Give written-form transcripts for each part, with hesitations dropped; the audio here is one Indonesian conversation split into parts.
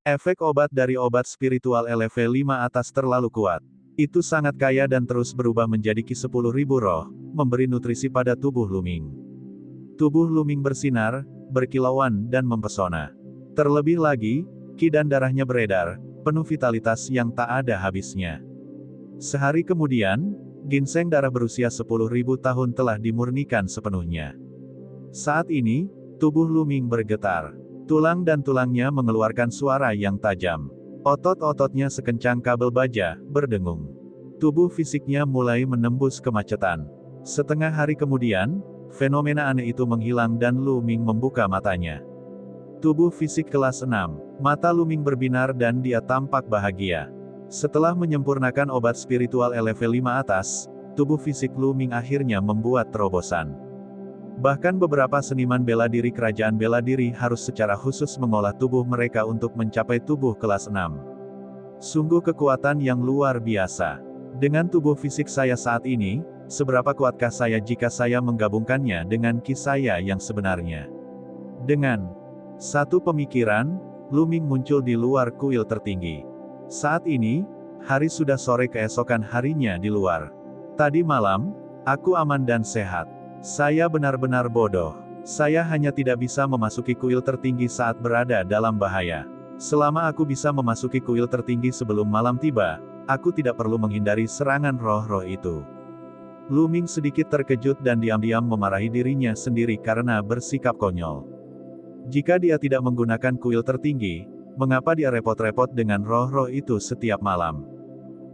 Efek obat dari obat spiritual level 5 atas terlalu kuat. Itu sangat kaya dan terus berubah menjadi Ki-10.000 roh, memberi nutrisi pada tubuh Luming. Tubuh Luming bersinar, berkilauan dan mempesona. Terlebih lagi, ki dan darahnya beredar, penuh vitalitas yang tak ada habisnya. Sehari kemudian, ginseng darah berusia 10.000 tahun telah dimurnikan sepenuhnya. Saat ini, tubuh Luming bergetar. Tulang dan tulangnya mengeluarkan suara yang tajam. Otot-ototnya sekencang kabel baja, berdengung. Tubuh fisiknya mulai menembus kemacetan. Setengah hari kemudian, fenomena aneh itu menghilang dan Luming membuka matanya. Tubuh fisik kelas 6, mata Luming berbinar dan dia tampak bahagia. Setelah menyempurnakan obat spiritual level 5 atas, tubuh fisik Luming akhirnya membuat terobosan. Bahkan beberapa seniman bela diri kerajaan bela diri harus secara khusus mengolah tubuh mereka untuk mencapai tubuh kelas 6. Sungguh kekuatan yang luar biasa. Dengan tubuh fisik saya saat ini, seberapa kuatkah saya jika saya menggabungkannya dengan ki saya yang sebenarnya? Dengan satu pemikiran, Luming muncul di luar kuil tertinggi. Saat ini, hari sudah sore keesokan harinya di luar. Tadi malam, aku aman dan sehat. Saya benar-benar bodoh. Saya hanya tidak bisa memasuki kuil tertinggi saat berada dalam bahaya. Selama aku bisa memasuki kuil tertinggi sebelum malam tiba, aku tidak perlu menghindari serangan roh-roh itu. Luming sedikit terkejut dan diam-diam memarahi dirinya sendiri karena bersikap konyol. Jika dia tidak menggunakan kuil tertinggi, mengapa dia repot-repot dengan roh-roh itu setiap malam?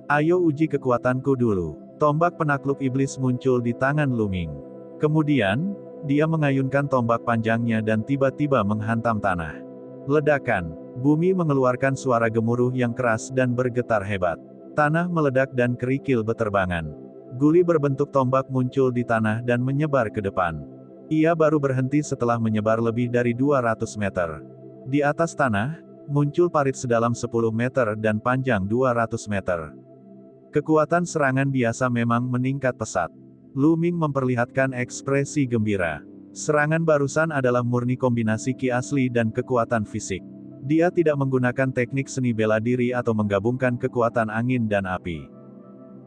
Ayo uji kekuatanku dulu. Tombak penakluk iblis muncul di tangan Luming. Kemudian, dia mengayunkan tombak panjangnya dan tiba-tiba menghantam tanah. Ledakan, bumi mengeluarkan suara gemuruh yang keras dan bergetar hebat. Tanah meledak dan kerikil beterbangan. Guli berbentuk tombak muncul di tanah dan menyebar ke depan. Ia baru berhenti setelah menyebar lebih dari 200 meter. Di atas tanah, muncul parit sedalam 10 meter dan panjang 200 meter. Kekuatan serangan biasa memang meningkat pesat. Luming memperlihatkan ekspresi gembira. Serangan barusan adalah murni kombinasi ki asli dan kekuatan fisik. Dia tidak menggunakan teknik seni bela diri atau menggabungkan kekuatan angin dan api.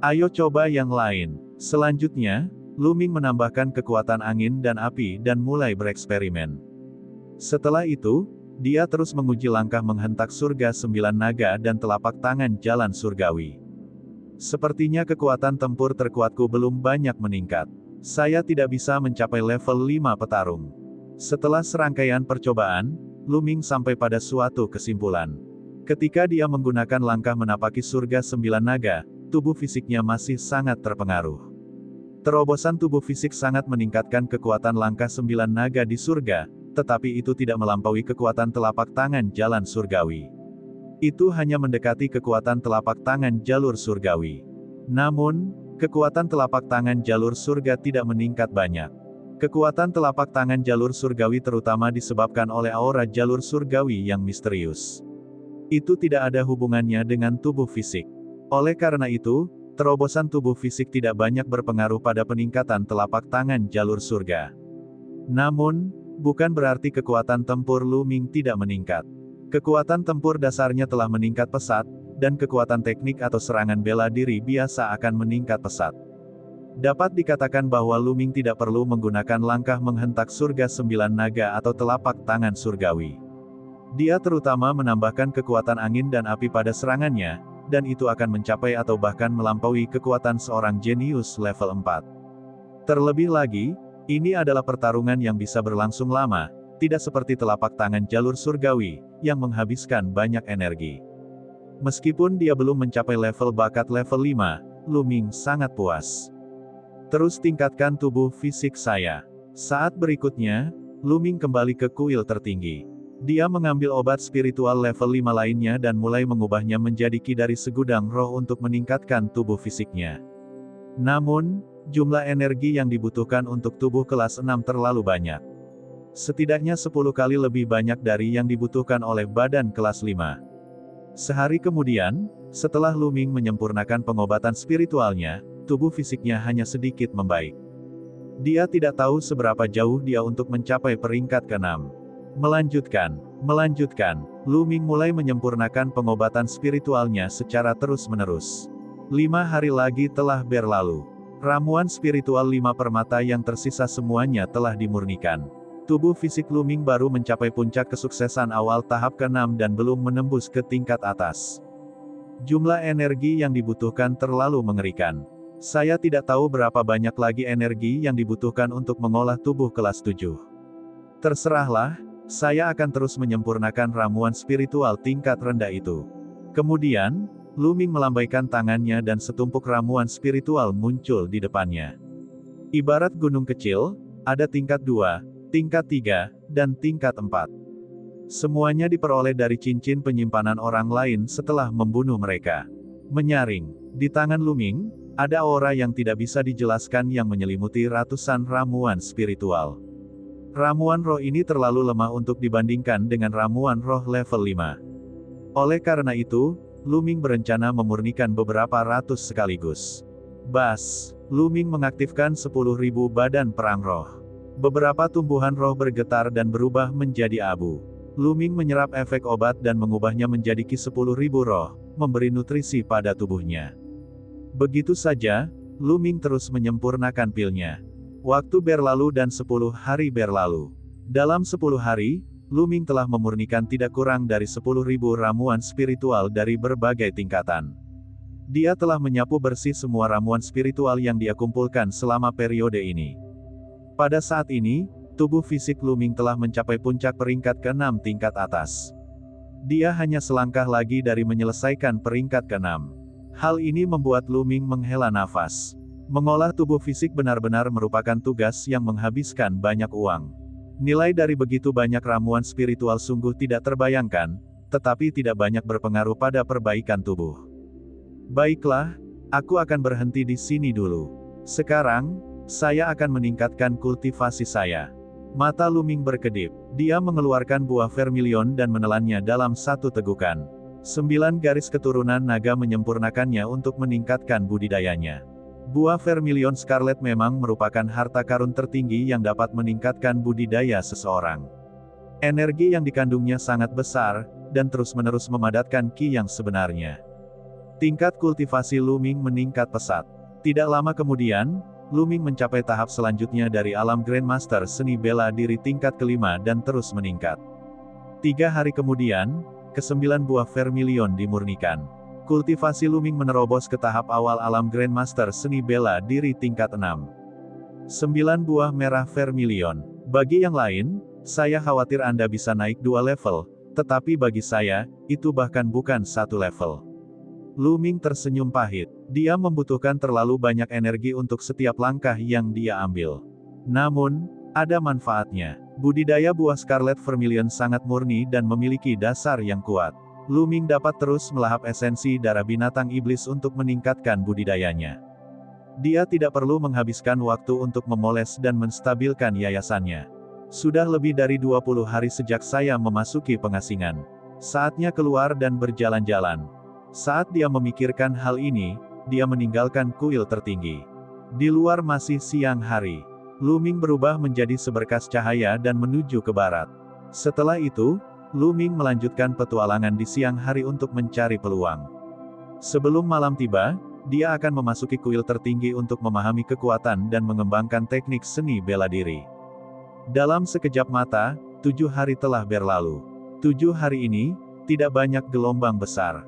Ayo coba yang lain. Selanjutnya, Luming menambahkan kekuatan angin dan api dan mulai bereksperimen. Setelah itu, dia terus menguji langkah menghentak surga 9 naga dan telapak tangan jalan surgawi. Sepertinya kekuatan tempur terkuatku belum banyak meningkat. Saya tidak bisa mencapai level 5 petarung. Setelah serangkaian percobaan, Luming sampai pada suatu kesimpulan. Ketika dia menggunakan langkah menapaki surga 9 naga, tubuh fisiknya masih sangat terpengaruh. Terobosan tubuh fisik sangat meningkatkan kekuatan langkah 9 naga di surga, tetapi itu tidak melampaui kekuatan telapak tangan jalan surgawi. Itu hanya mendekati kekuatan telapak tangan jalur surgawi. Namun, kekuatan telapak tangan jalur surga tidak meningkat banyak. Kekuatan telapak tangan jalur surgawi terutama disebabkan oleh aura jalur surgawi yang misterius. Itu tidak ada hubungannya dengan tubuh fisik. Oleh karena itu, terobosan tubuh fisik tidak banyak berpengaruh pada peningkatan telapak tangan jalur surga. Namun, bukan berarti kekuatan tempur Luming tidak meningkat. Kekuatan tempur dasarnya telah meningkat pesat, dan kekuatan teknik atau serangan bela diri biasa akan meningkat pesat. Dapat dikatakan bahwa Luming tidak perlu menggunakan langkah menghentak surga 9 naga atau telapak tangan surgawi. Dia terutama menambahkan kekuatan angin dan api pada serangannya, dan itu akan mencapai atau bahkan melampaui kekuatan seorang jenius level 4. Terlebih lagi, ini adalah pertarungan yang bisa berlangsung lama, tidak seperti telapak tangan jalur surgawi, yang menghabiskan banyak energi. Meskipun dia belum mencapai level bakat level 5, Luming sangat puas. Terus tingkatkan tubuh fisik saya. Saat berikutnya, Luming kembali ke kuil tertinggi. Dia mengambil obat spiritual level 5 lainnya dan mulai mengubahnya menjadi ki dari segudang roh untuk meningkatkan tubuh fisiknya. Namun, jumlah energi yang dibutuhkan untuk tubuh kelas 6 terlalu banyak. Setidaknya 10 kali lebih banyak dari yang dibutuhkan oleh badan kelas 5. Sehari kemudian, setelah Luming menyempurnakan pengobatan spiritualnya, tubuh fisiknya hanya sedikit membaik. Dia tidak tahu seberapa jauh dia untuk mencapai peringkat ke-6. Melanjutkan, Melanjutkan, Lu Ming mulai menyempurnakan pengobatan spiritualnya secara terus-menerus. 5 hari lagi telah berlalu. Ramuan spiritual 5 permata yang tersisa semuanya telah dimurnikan. Tubuh fisik Lu Ming baru mencapai puncak kesuksesan awal tahap ke-6 dan belum menembus ke tingkat atas. Jumlah energi yang dibutuhkan terlalu mengerikan. Saya tidak tahu berapa banyak lagi energi yang dibutuhkan untuk mengolah tubuh kelas 7. Terserahlah, saya akan terus menyempurnakan ramuan spiritual tingkat rendah itu. Kemudian, Lu Ming melambaikan tangannya dan setumpuk ramuan spiritual muncul di depannya. Ibarat gunung kecil, ada tingkat 2, tingkat 3, dan tingkat 4. Semuanya diperoleh dari cincin penyimpanan orang lain setelah membunuh mereka. Menyaring, di tangan Lu Ming, ada aura yang tidak bisa dijelaskan yang menyelimuti ratusan ramuan spiritual. Ramuan roh ini terlalu lemah untuk dibandingkan dengan ramuan roh level 5. Oleh karena itu, Lu Ming berencana memurnikan beberapa ratus sekaligus. Bas, Lu Ming mengaktifkan 10.000 badan perang roh. Beberapa tumbuhan roh bergetar dan berubah menjadi abu. Lu Ming menyerap efek obat dan mengubahnya menjadi ki 10.000 roh, memberi nutrisi pada tubuhnya. Begitu saja, Lu Ming terus menyempurnakan pilnya. Waktu berlalu dan 10 hari berlalu. Dalam 10 hari, Lu Ming telah memurnikan tidak kurang dari 10.000 ramuan spiritual dari berbagai tingkatan. Dia telah menyapu bersih semua ramuan spiritual yang dia kumpulkan selama periode ini. Pada saat ini, tubuh fisik Lu Ming telah mencapai puncak peringkat ke-6 tingkat atas. Dia hanya selangkah lagi dari menyelesaikan peringkat ke-6. Hal ini membuat Lu Ming menghela nafas. Mengolah tubuh fisik benar-benar merupakan tugas yang menghabiskan banyak uang. Nilai dari begitu banyak ramuan spiritual sungguh tidak terbayangkan, tetapi tidak banyak berpengaruh pada perbaikan tubuh. Baiklah, aku akan berhenti di sini dulu. Sekarang, saya akan meningkatkan kultivasi saya. Mata Lu Ming berkedip. Dia mengeluarkan buah vermilion dan menelannya dalam satu tegukan. 9 garis keturunan naga menyempurnakannya untuk meningkatkan budidayanya. Buah vermilion scarlet memang merupakan harta karun tertinggi yang dapat meningkatkan budidaya seseorang. Energi yang dikandungnya sangat besar, dan terus-menerus memadatkan ki yang sebenarnya. Tingkat kultivasi Lu Ming meningkat pesat. Tidak lama kemudian, Lu Ming mencapai tahap selanjutnya dari alam Grandmaster seni bela diri tingkat ke-5 dan terus meningkat. 3 hari kemudian, ke-9 buah vermilion dimurnikan. Kultivasi Lu Ming menerobos ke tahap awal alam Grandmaster seni bela diri tingkat 6. 9 buah merah vermilion. Bagi yang lain, saya khawatir Anda bisa naik 2 level, tetapi bagi saya, itu bahkan bukan 1 level. Lu Ming tersenyum pahit. Dia membutuhkan terlalu banyak energi untuk setiap langkah yang dia ambil. Namun, ada manfaatnya. Budidaya buah Scarlet Vermilion sangat murni dan memiliki dasar yang kuat. Lu Ming dapat terus melahap esensi darah binatang iblis untuk meningkatkan budidayanya. Dia tidak perlu menghabiskan waktu untuk memoles dan menstabilkan yayasannya. Sudah lebih dari 20 hari sejak saya memasuki pengasingan. Saatnya keluar dan berjalan-jalan. Saat dia memikirkan hal ini, dia meninggalkan kuil tertinggi. Di luar masih siang hari. Lu Ming berubah menjadi seberkas cahaya dan menuju ke barat. Setelah itu, Lu Ming melanjutkan petualangan di siang hari untuk mencari peluang. Sebelum malam tiba, dia akan memasuki kuil tertinggi untuk memahami kekuatan dan mengembangkan teknik seni bela diri. Dalam sekejap mata, 7 hari telah berlalu. 7 hari ini, tidak banyak gelombang besar.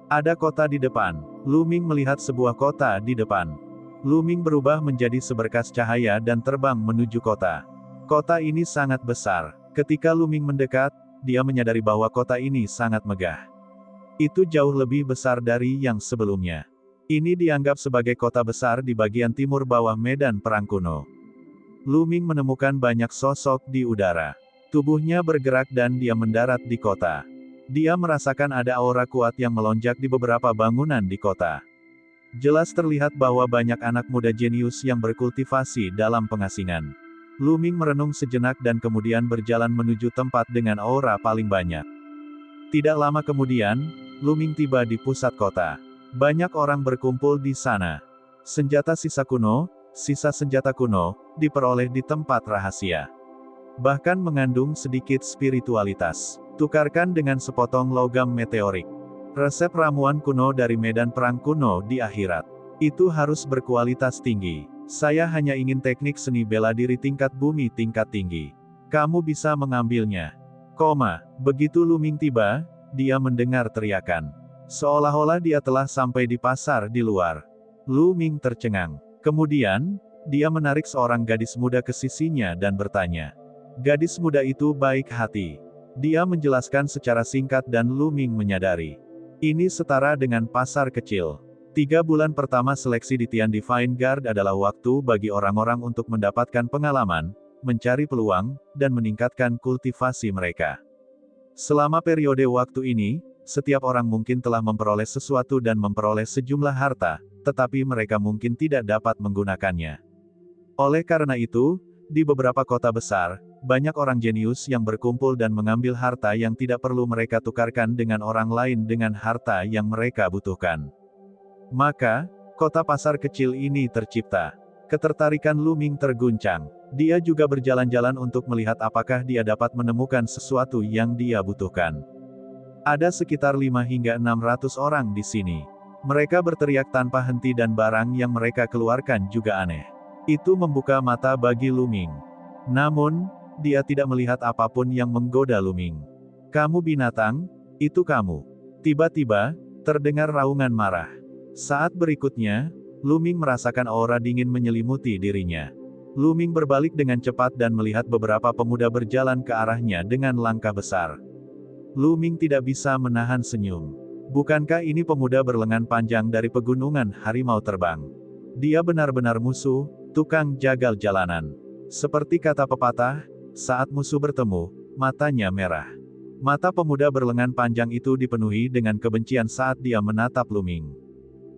Ada kota di depan. Lu Ming melihat sebuah kota di depan. Lu Ming berubah menjadi seberkas cahaya dan terbang menuju kota. Kota ini sangat besar. Ketika Lu Ming mendekat, dia menyadari bahwa kota ini sangat megah. Itu jauh lebih besar dari yang sebelumnya. Ini dianggap sebagai kota besar di bagian timur bawah medan perang kuno. Lu Ming menemukan banyak sosok di udara. Tubuhnya bergerak dan dia mendarat di kota. Dia merasakan ada aura kuat yang melonjak di beberapa bangunan di kota. Jelas terlihat bahwa banyak anak muda jenius yang berkultivasi dalam pengasingan. Lu Ming merenung sejenak dan kemudian berjalan menuju tempat dengan aura paling banyak. Tidak lama kemudian, Lu Ming tiba di pusat kota. Banyak orang berkumpul di sana. Senjata sisa kuno, sisa senjata kuno, diperoleh di tempat rahasia. Bahkan mengandung sedikit spiritualitas. Tukarkan dengan sepotong logam meteorik. Resep ramuan kuno dari medan perang kuno di akhirat. Itu harus berkualitas tinggi. Saya hanya ingin teknik seni bela diri tingkat bumi tingkat tinggi. Kamu bisa mengambilnya. Begitu Lu Ming tiba, dia mendengar teriakan. Seolah-olah dia telah sampai di pasar di luar. Lu Ming tercengang. Kemudian, dia menarik seorang gadis muda ke sisinya dan bertanya. Gadis muda itu baik hati. Dia menjelaskan secara singkat dan Lu Ming menyadari. Ini setara dengan pasar kecil. 3 bulan pertama seleksi di Tian Divine Guard adalah waktu bagi orang-orang untuk mendapatkan pengalaman, mencari peluang, dan meningkatkan kultivasi mereka. Selama periode waktu ini, setiap orang mungkin telah memperoleh sesuatu dan memperoleh sejumlah harta, tetapi mereka mungkin tidak dapat menggunakannya. Oleh karena itu, di beberapa kota besar, banyak orang jenius yang berkumpul dan mengambil harta yang tidak perlu mereka tukarkan dengan orang lain dengan harta yang mereka butuhkan. Maka, kota pasar kecil ini tercipta. Ketertarikan Lu Ming terguncang. Dia juga berjalan-jalan untuk melihat apakah dia dapat menemukan sesuatu yang dia butuhkan. Ada sekitar 5 hingga 600 orang di sini. Mereka berteriak tanpa henti dan barang yang mereka keluarkan juga aneh. Itu membuka mata bagi Lu Ming. Namun, dia tidak melihat apapun yang menggoda Lu Ming. Kamu binatang, itu kamu. Tiba-tiba, terdengar raungan marah. Saat berikutnya, Lu Ming merasakan aura dingin menyelimuti dirinya. Lu Ming berbalik dengan cepat dan melihat beberapa pemuda berjalan ke arahnya dengan langkah besar. Lu Ming tidak bisa menahan senyum. Bukankah ini pemuda berlengan panjang dari pegunungan harimau terbang? Dia benar-benar musuh, tukang jagal jalanan. Seperti kata pepatah, saat musuh bertemu, matanya merah. Mata pemuda berlengan panjang itu dipenuhi dengan kebencian saat dia menatap Lu Ming.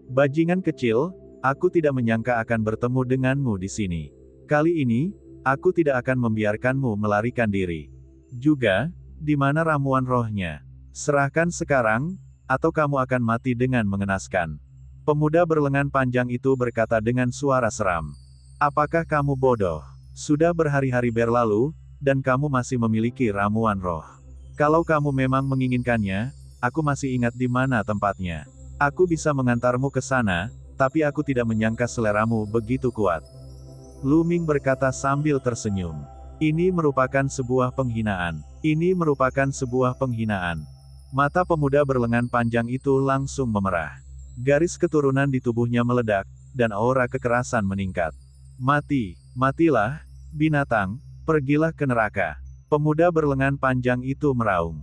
Bajingan kecil, aku tidak menyangka akan bertemu denganmu di sini. Kali ini, aku tidak akan membiarkanmu melarikan diri. Juga, di mana ramuan rohnya? Serahkan sekarang, atau kamu akan mati dengan mengenaskan. Pemuda berlengan panjang itu berkata dengan suara seram. Apakah kamu bodoh? Sudah berhari-hari berlalu, dan kamu masih memiliki ramuan roh. Kalau kamu memang menginginkannya, aku masih ingat di mana tempatnya. Aku bisa mengantarmu ke sana, tapi aku tidak menyangka seleramu begitu kuat. Lu Ming berkata sambil tersenyum. Ini merupakan sebuah penghinaan. Ini merupakan sebuah penghinaan. Mata pemuda berlengan panjang itu langsung memerah. Garis keturunan di tubuhnya meledak, dan aura kekerasan meningkat. Matilah, binatang, pergilah ke neraka. Pemuda berlengan panjang itu meraung.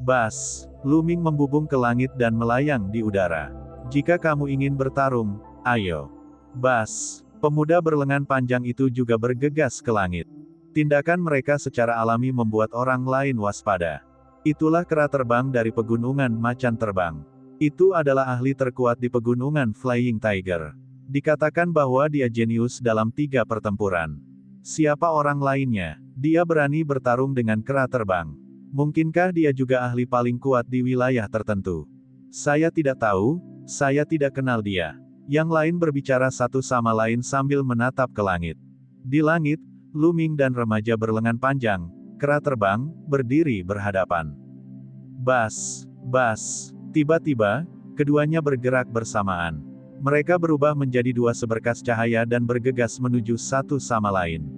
Bas, Lu Ming membubung ke langit dan melayang di udara. Jika kamu ingin bertarung, ayo. Bas, pemuda berlengan panjang itu juga bergegas ke langit. Tindakan mereka secara alami membuat orang lain waspada. Itulah kera terbang dari pegunungan macan terbang. Itu adalah ahli terkuat di pegunungan Flying Tiger. Dikatakan bahwa dia jenius dalam 3 pertempuran. Siapa orang lainnya? Dia berani bertarung dengan kera terbang. Mungkinkah dia juga ahli paling kuat di wilayah tertentu? Saya tidak tahu, saya tidak kenal dia. Yang lain berbicara satu sama lain sambil menatap ke langit. Di langit, Lu Ming dan remaja berlengan panjang, kera terbang, berdiri berhadapan. Bas. Tiba-tiba, keduanya bergerak bersamaan. Mereka berubah menjadi 2 seberkas cahaya dan bergegas menuju satu sama lain.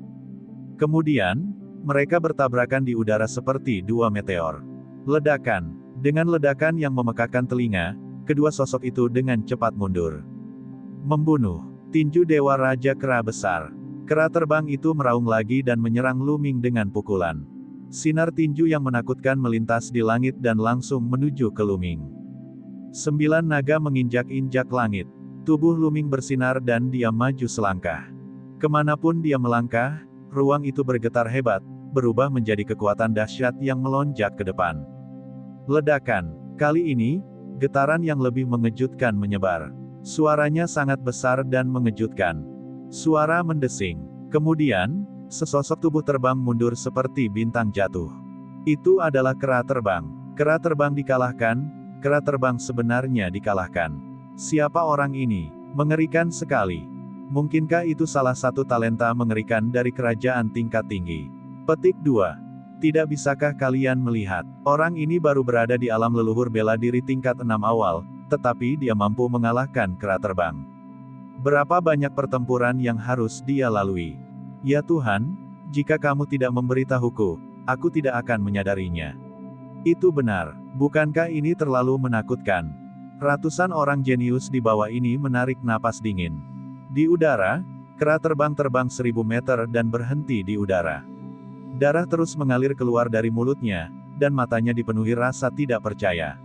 Kemudian, mereka bertabrakan di udara seperti 2 meteor. Ledakan. Dengan ledakan yang memekakkan telinga, kedua sosok itu dengan cepat mundur. Membunuh. Tinju Dewa Raja Kera Besar. Kera terbang itu meraung lagi dan menyerang Lu Ming dengan pukulan. Sinar tinju yang menakutkan melintas di langit dan langsung menuju ke Lu Ming. 9 naga menginjak-injak langit. Tubuh Lu Ming bersinar dan dia maju selangkah. Kemanapun dia melangkah, ruang itu bergetar hebat, berubah menjadi kekuatan dahsyat yang melonjak ke depan. Ledakan. Kali ini, getaran yang lebih mengejutkan menyebar. Suaranya sangat besar dan mengejutkan. Suara mendesing. Kemudian, sesosok tubuh terbang mundur seperti bintang jatuh. Itu adalah kera terbang. Kera terbang dikalahkan, kera terbang sebenarnya dikalahkan. Siapa orang ini? Mengerikan sekali. Mungkinkah itu salah satu talenta mengerikan dari kerajaan tingkat tinggi? Petik 2. Tidak bisakah kalian melihat, orang ini baru berada di alam leluhur bela diri tingkat 6 awal, tetapi dia mampu mengalahkan kera terbang. Berapa banyak pertempuran yang harus dia lalui? Ya Tuhan, jika kamu tidak memberitahuku, aku tidak akan menyadarinya. Itu benar, bukankah ini terlalu menakutkan? Ratusan orang jenius di bawah ini menarik napas dingin. Di udara, kera terbang 1000 meter dan berhenti di udara. Darah terus mengalir keluar dari mulutnya, dan matanya dipenuhi rasa tidak percaya.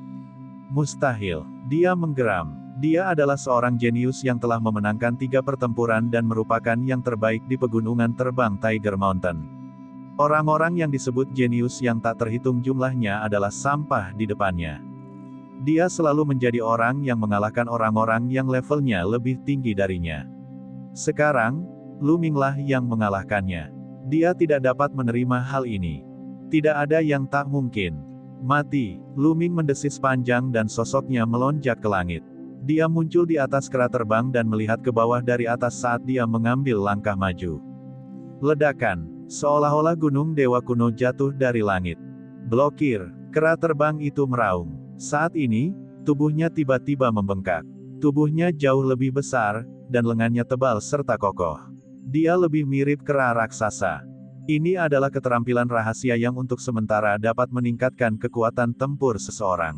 Mustahil, dia menggeram. Dia adalah seorang jenius yang telah memenangkan 3 pertempuran dan merupakan yang terbaik di pegunungan terbang Tiger Mountain. Orang-orang yang disebut jenius yang tak terhitung jumlahnya adalah sampah di depannya. Dia selalu menjadi orang yang mengalahkan orang-orang yang levelnya lebih tinggi darinya. Sekarang, Lu Minglah yang mengalahkannya. Dia tidak dapat menerima hal ini. Tidak ada yang tak mungkin. Mati, Lu Ming mendesis panjang dan sosoknya melonjak ke langit. Dia muncul di atas kera terbang dan melihat ke bawah dari atas saat dia mengambil langkah maju. Ledakan, seolah-olah gunung dewa kuno jatuh dari langit. Blokir, kera terbang itu meraung. Saat ini, tubuhnya tiba-tiba membengkak. Tubuhnya jauh lebih besar, dan lengannya tebal serta kokoh. Dia lebih mirip kera raksasa. Ini adalah keterampilan rahasia yang untuk sementara dapat meningkatkan kekuatan tempur seseorang.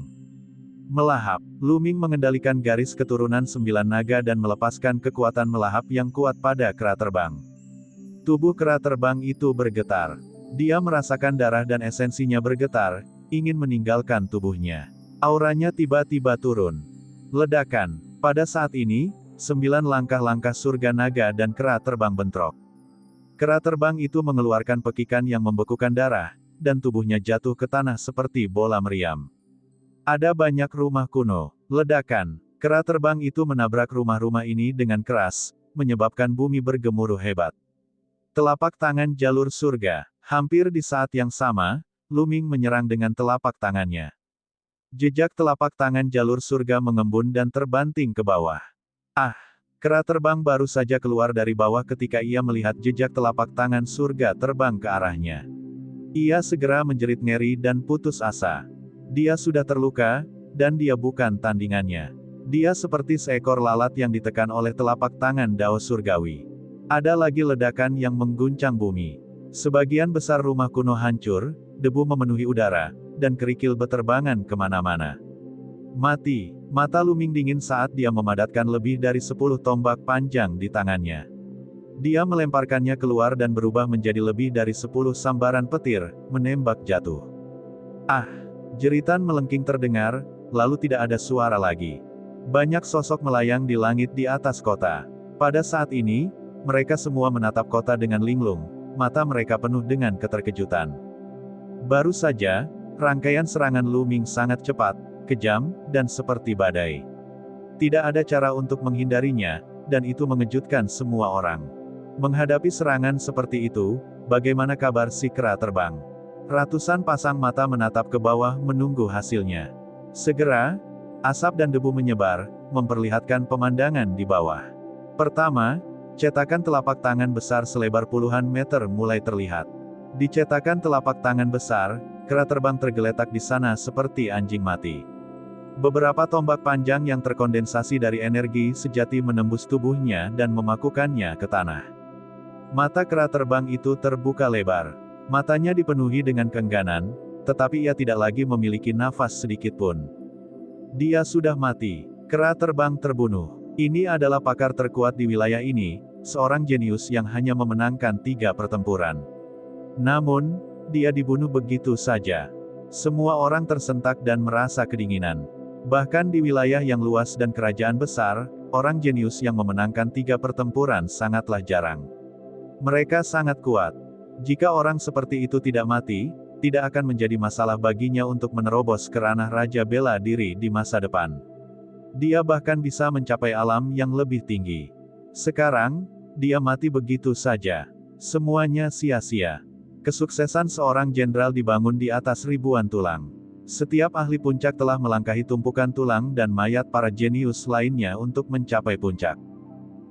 Melahap, Lu Ming mengendalikan garis keturunan 9 naga dan melepaskan kekuatan melahap yang kuat pada kera terbang. Tubuh kera terbang itu bergetar. Dia merasakan darah dan esensinya bergetar, ingin meninggalkan tubuhnya. Auranya tiba-tiba turun. Ledakan. Pada saat ini, 9 langkah-langkah surga naga dan kera terbang bentrok. Kera terbang itu mengeluarkan pekikan yang membekukan darah, dan tubuhnya jatuh ke tanah seperti bola meriam. Ada banyak rumah kuno. Ledakan. Kera terbang itu menabrak rumah-rumah ini dengan keras, menyebabkan bumi bergemuruh hebat. Telapak tangan jalur surga. Hampir di saat yang sama, Lu Ming menyerang dengan telapak tangannya. Jejak telapak tangan jalur surga mengembun dan terbanting ke bawah. Ah! Kera terbang baru saja keluar dari bawah ketika ia melihat jejak telapak tangan surga terbang ke arahnya. Ia segera menjerit ngeri dan putus asa. Dia sudah terluka, dan dia bukan tandingannya. Dia seperti seekor lalat yang ditekan oleh telapak tangan Dao surgawi. Ada lagi ledakan yang mengguncang bumi. Sebagian besar rumah kuno hancur, debu memenuhi udara, dan kerikil beterbangan kemana-mana. Mati. Mata Lu Ming dingin saat dia memadatkan lebih dari 10 tombak panjang di tangannya. Dia melemparkannya keluar dan berubah menjadi lebih dari 10 sambaran petir, menembak jatuh. Ah! Jeritan melengking terdengar, lalu tidak ada suara lagi. Banyak sosok melayang di langit di atas kota. Pada saat ini, mereka semua menatap kota dengan linglung, mata mereka penuh dengan keterkejutan. Baru saja, rangkaian serangan Lu Ming sangat cepat, kejam, dan seperti badai. Tidak ada cara untuk menghindarinya, dan itu mengejutkan semua orang. Menghadapi serangan seperti itu, bagaimana kabar si kera terbang? Ratusan pasang mata menatap ke bawah menunggu hasilnya. Segera, asap dan debu menyebar, memperlihatkan pemandangan di bawah. Pertama, cetakan telapak tangan besar selebar puluhan meter mulai terlihat. Di cetakan telapak tangan besar, kera terbang tergeletak di sana seperti anjing mati. Beberapa tombak panjang yang terkondensasi dari energi sejati menembus tubuhnya dan memakukannya ke tanah. Mata kera terbang itu terbuka lebar. Matanya dipenuhi dengan keengganan, tetapi ia tidak lagi memiliki nafas sedikit pun. Dia sudah mati. Kera terbang terbunuh. Ini adalah pakar terkuat di wilayah ini, seorang jenius yang hanya memenangkan 3 pertempuran. Namun, dia dibunuh begitu saja. Semua orang tersentak dan merasa kedinginan. Bahkan di wilayah yang luas dan kerajaan besar, orang jenius yang memenangkan 3 pertempuran sangatlah jarang. Mereka sangat kuat. Jika orang seperti itu tidak mati, tidak akan menjadi masalah baginya untuk menerobos ke ranah Raja Bela Diri di masa depan. Dia bahkan bisa mencapai alam yang lebih tinggi. Sekarang, dia mati begitu saja. Semuanya sia-sia. Kesuksesan seorang jenderal dibangun di atas ribuan tulang. Setiap ahli puncak telah melangkahi tumpukan tulang dan mayat para jenius lainnya untuk mencapai puncak.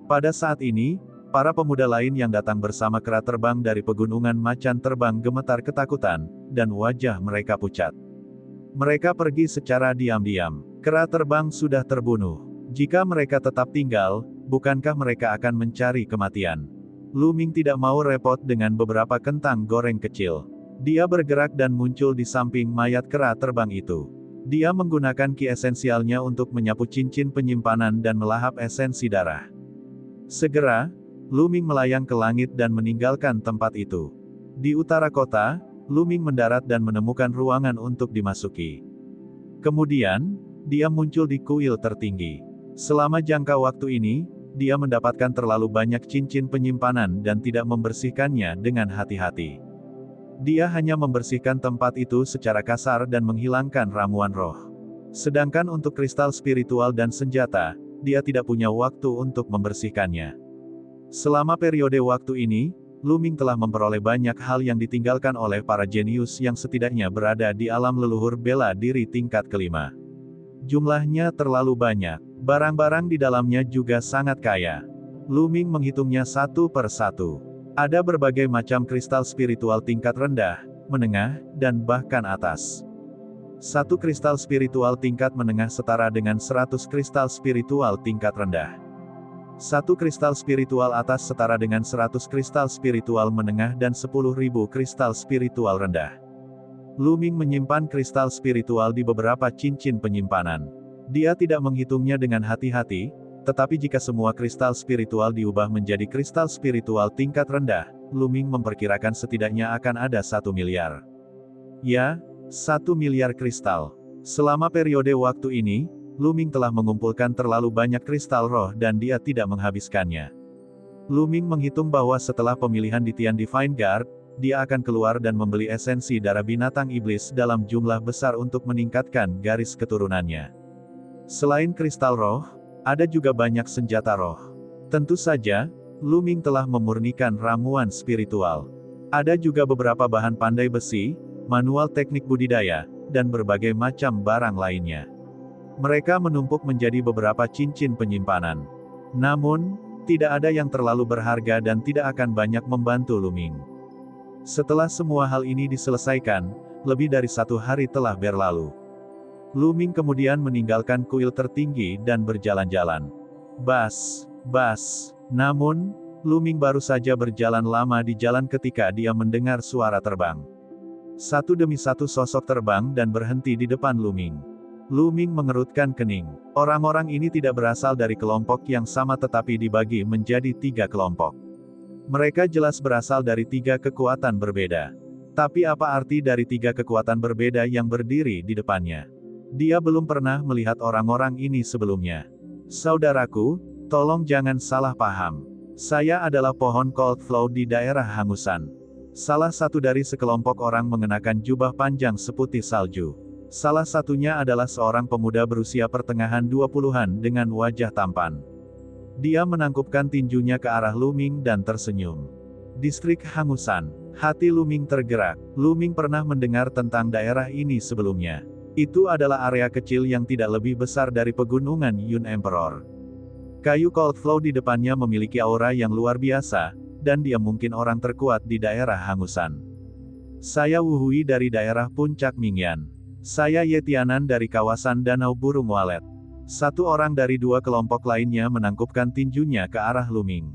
Pada saat ini, Para pemuda lain yang datang bersama kera terbang dari pegunungan macan terbang gemetar ketakutan, dan wajah mereka pucat. Mereka pergi secara diam-diam. Kera terbang sudah terbunuh. Jika mereka tetap tinggal, bukankah mereka akan mencari kematian? Lu Ming tidak mau repot dengan beberapa kentang goreng kecil. Dia bergerak dan muncul di samping mayat kera terbang itu. Dia menggunakan ki esensialnya untuk menyapu cincin penyimpanan dan melahap esensi darah. Segera, Lu Ming melayang ke langit dan meninggalkan tempat itu. Di utara kota, Lu Ming mendarat dan menemukan ruangan untuk dimasuki. Kemudian, dia muncul di kuil tertinggi. Selama jangka waktu ini, dia mendapatkan terlalu banyak cincin penyimpanan dan tidak membersihkannya dengan hati-hati. Dia hanya membersihkan tempat itu secara kasar dan menghilangkan ramuan roh. Sedangkan untuk kristal spiritual dan senjata, dia tidak punya waktu untuk membersihkannya. Selama periode waktu ini, Lu Ming telah memperoleh banyak hal yang ditinggalkan oleh para jenius yang setidaknya berada di alam leluhur bela diri tingkat kelima. Jumlahnya terlalu banyak, barang-barang di dalamnya juga sangat kaya. Lu Ming menghitungnya satu per satu. Ada berbagai macam kristal spiritual tingkat rendah, menengah, dan bahkan atas. Satu kristal spiritual tingkat menengah setara dengan 100 kristal spiritual tingkat rendah. Satu kristal spiritual atas setara dengan 100 kristal spiritual menengah dan 10.000 kristal spiritual rendah. Lu Ming menyimpan kristal spiritual di beberapa cincin penyimpanan. Dia tidak menghitungnya dengan hati-hati, tetapi jika semua kristal spiritual diubah menjadi kristal spiritual tingkat rendah, Lu Ming memperkirakan setidaknya akan ada 1 miliar. Ya, 1 miliar kristal. Selama periode waktu ini, Lu Ming telah mengumpulkan terlalu banyak kristal roh dan dia tidak menghabiskannya. Lu Ming menghitung bahwa setelah pemilihan di Tian Divine Guard, dia akan keluar dan membeli esensi darah binatang iblis dalam jumlah besar untuk meningkatkan garis keturunannya. Selain kristal roh, ada juga banyak senjata roh. Tentu saja, Lu Ming telah memurnikan ramuan spiritual. Ada juga beberapa bahan pandai besi, manual teknik budidaya, dan berbagai macam barang lainnya. Mereka menumpuk menjadi beberapa cincin penyimpanan. Namun, tidak ada yang terlalu berharga dan tidak akan banyak membantu Lu Ming. Setelah semua hal ini diselesaikan, lebih dari 1 hari telah berlalu. Lu Ming kemudian meninggalkan kuil tertinggi dan berjalan-jalan. Bas. Namun, Lu Ming baru saja berjalan lama di jalan ketika dia mendengar suara terbang. Satu demi satu sosok terbang dan berhenti di depan Lu Ming. Lu Ming mengerutkan kening. Orang-orang ini tidak berasal dari kelompok yang sama tetapi dibagi menjadi 3 kelompok. Mereka jelas berasal dari 3 kekuatan berbeda. Tapi apa arti dari 3 kekuatan berbeda yang berdiri di depannya? Dia belum pernah melihat orang-orang ini sebelumnya. Saudaraku, tolong jangan salah paham. Saya adalah pohon Cold Flow di daerah Hangusan. Salah satu dari sekelompok orang mengenakan jubah panjang seputih salju. Salah satunya adalah seorang pemuda berusia pertengahan 20-an dengan wajah tampan. Dia menangkupkan tinjunya ke arah Lu Ming dan tersenyum. Distrik Hangusan. Hati Lu Ming tergerak. Lu Ming pernah mendengar tentang daerah ini sebelumnya. Itu adalah area kecil yang tidak lebih besar dari pegunungan Yun Emperor. Kayu Cold Flow di depannya memiliki aura yang luar biasa, dan dia mungkin orang terkuat di daerah Hangusan. Saya Wu Hui dari daerah Puncak Mingyan. Saya Ye Tianan dari kawasan Danau Burung Walet. Satu orang dari 2 kelompok lainnya menangkupkan tinjunya ke arah Lu Ming.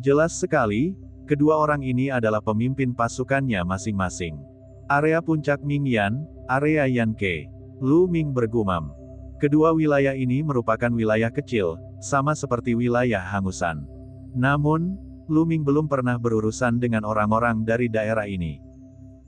Jelas sekali, kedua orang ini adalah pemimpin pasukannya masing-masing. Area Puncak Mingyan, area Yanke. Lu Ming bergumam. Kedua wilayah ini merupakan wilayah kecil, sama seperti wilayah Hangusan. Namun, Lu Ming belum pernah berurusan dengan orang-orang dari daerah ini.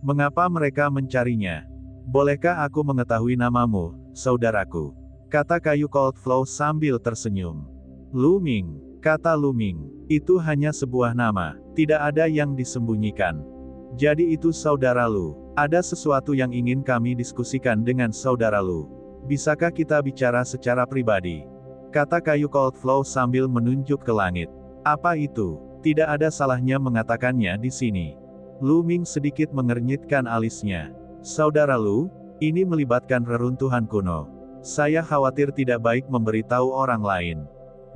Mengapa mereka mencarinya? Bolehkah aku mengetahui namamu, saudaraku? Kata kayu Cold Flow sambil tersenyum. Lu Ming, kata Lu Ming. Itu hanya sebuah nama, tidak ada yang disembunyikan. Jadi itu saudara Lu. Ada sesuatu yang ingin kami diskusikan dengan saudara Lu. Bisakah kita bicara secara pribadi? Kata kayu Cold Flow sambil menunjuk ke langit. Apa itu? Tidak ada salahnya mengatakannya di sini. Lu Ming sedikit mengernyitkan alisnya. Saudara Lu, ini melibatkan reruntuhan kuno. Saya khawatir tidak baik memberitahu orang lain.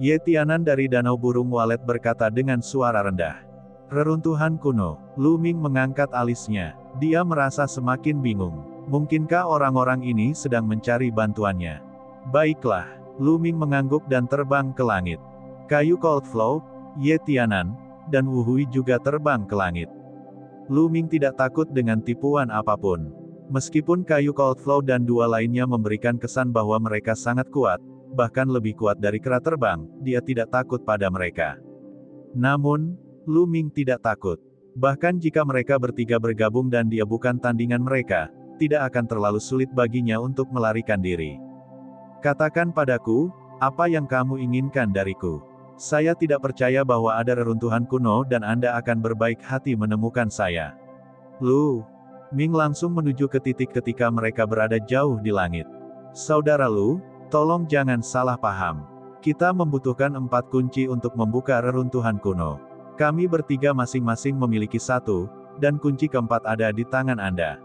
Ye Tianan dari Danau Burung Walet berkata dengan suara rendah. Reruntuhan kuno. Lu Ming mengangkat alisnya. Dia merasa semakin bingung. Mungkinkah orang-orang ini sedang mencari bantuannya? Baiklah. Lu Ming mengangguk dan terbang ke langit. Kayu Cold Flow, Ye Tianan, dan Wu Hui juga terbang ke langit. Lu Ming tidak takut dengan tipuan apapun. Meskipun kayu Cold Flow dan dua lainnya memberikan kesan bahwa mereka sangat kuat, bahkan lebih kuat dari kera terbang, dia tidak takut pada mereka. Namun, Lu Ming tidak takut. Bahkan jika mereka bertiga bergabung dan dia bukan tandingan mereka, tidak akan terlalu sulit baginya untuk melarikan diri. Katakan padaku, apa yang kamu inginkan dariku? Saya tidak percaya bahwa ada reruntuhan kuno dan Anda akan berbaik hati menemukan saya. Lu Ming langsung menuju ke titik ketika mereka berada jauh di langit. Saudara Lu, tolong jangan salah paham. Kita membutuhkan 4 kunci untuk membuka reruntuhan kuno. Kami bertiga masing-masing memiliki 1, dan kunci keempat ada di tangan Anda.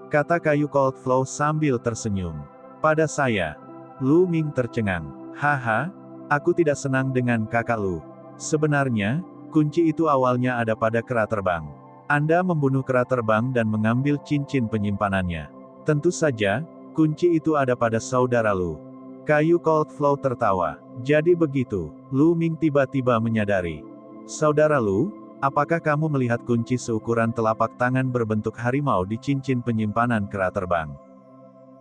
Kata kayu Cold Flow sambil tersenyum. Pada saya. Lu Ming tercengang. Haha, aku tidak senang dengan kakak Lu. Sebenarnya, kunci itu awalnya ada pada kera terbang. Anda membunuh kera terbang dan mengambil cincin penyimpanannya. Tentu saja, kunci itu ada pada saudara Lu. Kayu Cold Flow tertawa. Jadi begitu, Lu Ming tiba-tiba menyadari. Saudara Lu, apakah kamu melihat kunci seukuran telapak tangan berbentuk harimau di cincin penyimpanan kera terbang?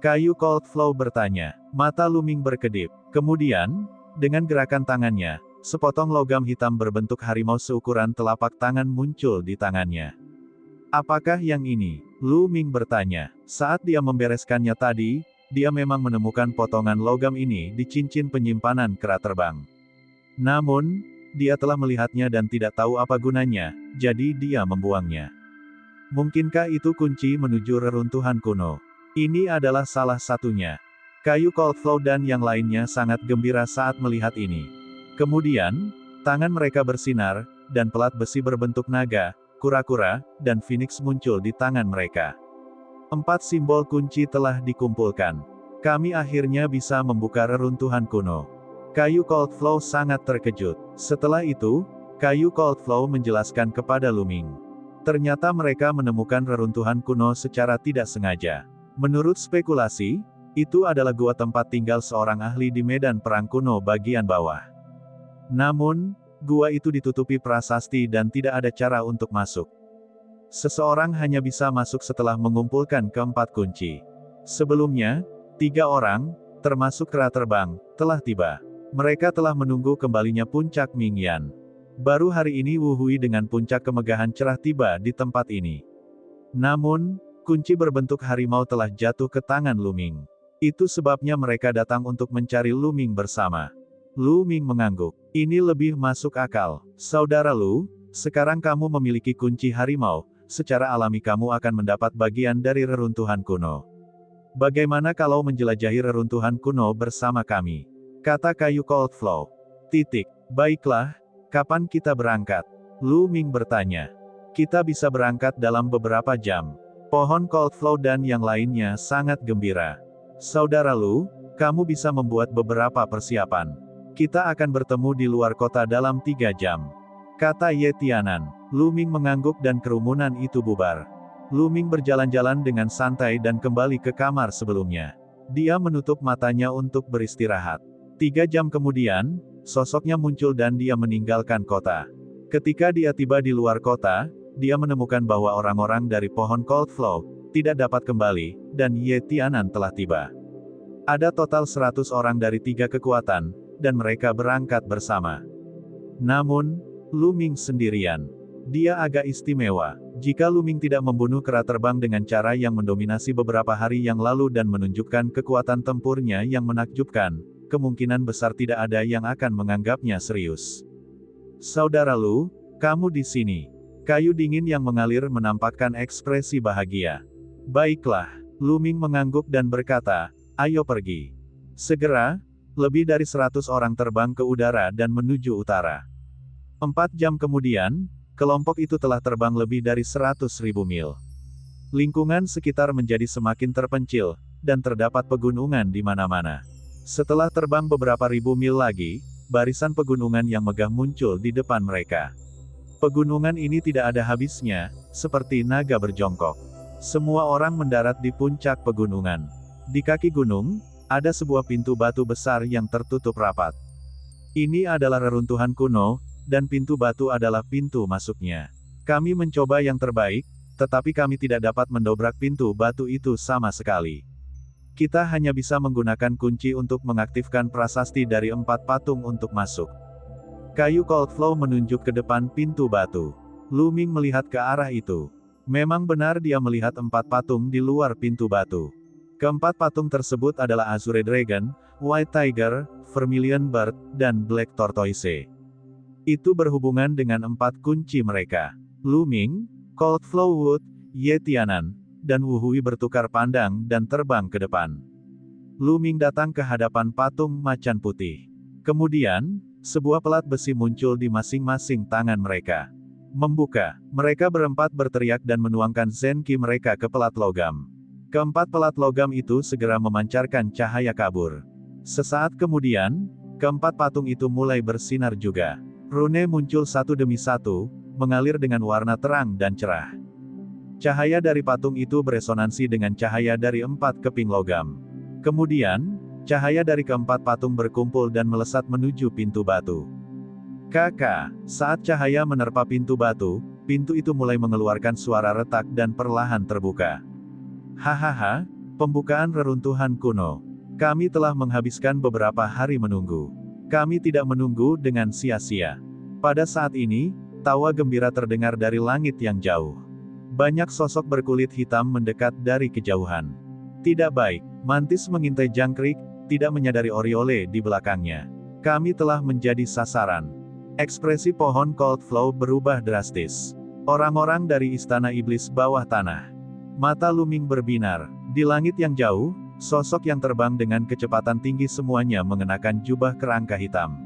Kayu Cold Flow bertanya. Mata Lu Ming berkedip. Kemudian, dengan gerakan tangannya, sepotong logam hitam berbentuk harimau seukuran telapak tangan muncul di tangannya. Apakah yang ini? Lu Ming bertanya. Saat dia membereskannya tadi, dia memang menemukan potongan logam ini di cincin penyimpanan kera terbang. Namun, dia telah melihatnya dan tidak tahu apa gunanya, jadi dia membuangnya. Mungkinkah itu kunci menuju reruntuhan kuno? Ini adalah salah satunya. Kayu Cold Flow dan yang lainnya sangat gembira saat melihat ini. Kemudian, tangan mereka bersinar, dan pelat besi berbentuk naga, kura-kura, dan phoenix muncul di tangan mereka. 4 simbol kunci telah dikumpulkan. Kami akhirnya bisa membuka reruntuhan kuno. Kayu Cold Flow sangat terkejut. Setelah itu, kayu Cold Flow menjelaskan kepada Lu Ming. Ternyata mereka menemukan reruntuhan kuno secara tidak sengaja. Menurut spekulasi, itu adalah gua tempat tinggal seorang ahli di medan perang kuno bagian bawah. Namun, gua itu ditutupi prasasti dan tidak ada cara untuk masuk. Seseorang hanya bisa masuk setelah mengumpulkan keempat kunci. Sebelumnya, 3 orang, termasuk kera terbang, telah tiba. Mereka telah menunggu kembalinya puncak Mingyan. Baru hari ini Wu Hui dengan puncak kemegahan cerah tiba di tempat ini. Namun, kunci berbentuk harimau telah jatuh ke tangan Lu Ming. Itu sebabnya mereka datang untuk mencari Lu Ming bersama. Lu Ming mengangguk. Ini lebih masuk akal. Saudara Lu, sekarang kamu memiliki kunci harimau, secara alami kamu akan mendapat bagian dari reruntuhan kuno. Bagaimana kalau menjelajahi reruntuhan kuno bersama kami? Kata kayu Cold Flow. Baiklah, kapan kita berangkat? Lu Ming bertanya. Kita bisa berangkat dalam beberapa jam. Pohon Cold Flow dan yang lainnya sangat gembira. Saudara Lu, kamu bisa membuat beberapa persiapan. Kita akan bertemu di luar kota dalam 3 jam. Kata Ye Tianan. Lu Ming mengangguk dan kerumunan itu bubar. Lu Ming berjalan-jalan dengan santai dan kembali ke kamar sebelumnya. Dia menutup matanya untuk beristirahat. 3 jam kemudian, sosoknya muncul dan dia meninggalkan kota. Ketika dia tiba di luar kota, dia menemukan bahwa orang-orang dari pohon Cold Flow tidak dapat kembali, dan Ye Tianan telah tiba. Ada total 100 orang dari 3 kekuatan, dan mereka berangkat bersama. Namun, Lu Ming sendirian. Dia agak istimewa. Jika Lu Ming tidak membunuh kera terbang dengan cara yang mendominasi beberapa hari yang lalu dan menunjukkan kekuatan tempurnya yang menakjubkan, kemungkinan besar tidak ada yang akan menganggapnya serius. Saudara Lu, kamu di sini. Kayu dingin yang mengalir menampakkan ekspresi bahagia. Baiklah, Lu Ming mengangguk dan berkata, ayo pergi. Segera, lebih dari 100 orang terbang ke udara dan menuju utara. 4 jam kemudian, kelompok itu telah terbang lebih dari 100.000 mil. Lingkungan sekitar menjadi semakin terpencil, dan terdapat pegunungan di mana-mana. Setelah terbang beberapa ribu mil lagi, barisan pegunungan yang megah muncul di depan mereka. Pegunungan ini tidak ada habisnya, seperti naga berjongkok. Semua orang mendarat di puncak pegunungan. Di kaki gunung, ada sebuah pintu batu besar yang tertutup rapat. Ini adalah reruntuhan kuno, dan pintu batu adalah pintu masuknya. Kami mencoba yang terbaik, tetapi kami tidak dapat mendobrak pintu batu itu sama sekali. Kita hanya bisa menggunakan kunci untuk mengaktifkan prasasti dari 4 patung untuk masuk. Kayu Coldflow menunjuk ke depan pintu batu. Lu Ming melihat ke arah itu. Memang benar dia melihat 4 patung di luar pintu batu. Keempat patung tersebut adalah Azure Dragon, White Tiger, Vermilion Bird, dan Black Tortoise. Itu berhubungan dengan 4 kunci mereka. Lu Ming, Coldflow Wood, Ye Tianan, dan Wu Hui bertukar pandang dan terbang ke depan. Lu Ming datang ke hadapan patung macan putih. Kemudian, sebuah pelat besi muncul di masing-masing tangan mereka. Membuka, mereka berempat berteriak dan menuangkan Zen Qi mereka ke pelat logam. Keempat pelat logam itu segera memancarkan cahaya kabur. Sesaat kemudian, keempat patung itu mulai bersinar juga. Rune muncul satu demi satu, mengalir dengan warna terang dan cerah. Cahaya dari patung itu beresonansi dengan cahaya dari 4 keping logam. Kemudian, cahaya dari keempat patung berkumpul dan melesat menuju pintu batu. Kakak, saat cahaya menerpa pintu batu, pintu itu mulai mengeluarkan suara retak dan perlahan terbuka. Hahaha, pembukaan reruntuhan kuno. Kami telah menghabiskan beberapa hari menunggu. Kami tidak menunggu dengan sia-sia. Pada saat ini, tawa gembira terdengar dari langit yang jauh. Banyak sosok berkulit hitam mendekat dari kejauhan. Tidak baik, Mantis mengintai jangkrik, tidak menyadari Oriole di belakangnya. Kami telah menjadi sasaran. Ekspresi pohon Coldflow berubah drastis. Orang-orang dari Istana Iblis Bawah Tanah. Mata Lu Ming berbinar. Di langit yang jauh, sosok yang terbang dengan kecepatan tinggi semuanya mengenakan jubah kerangka hitam.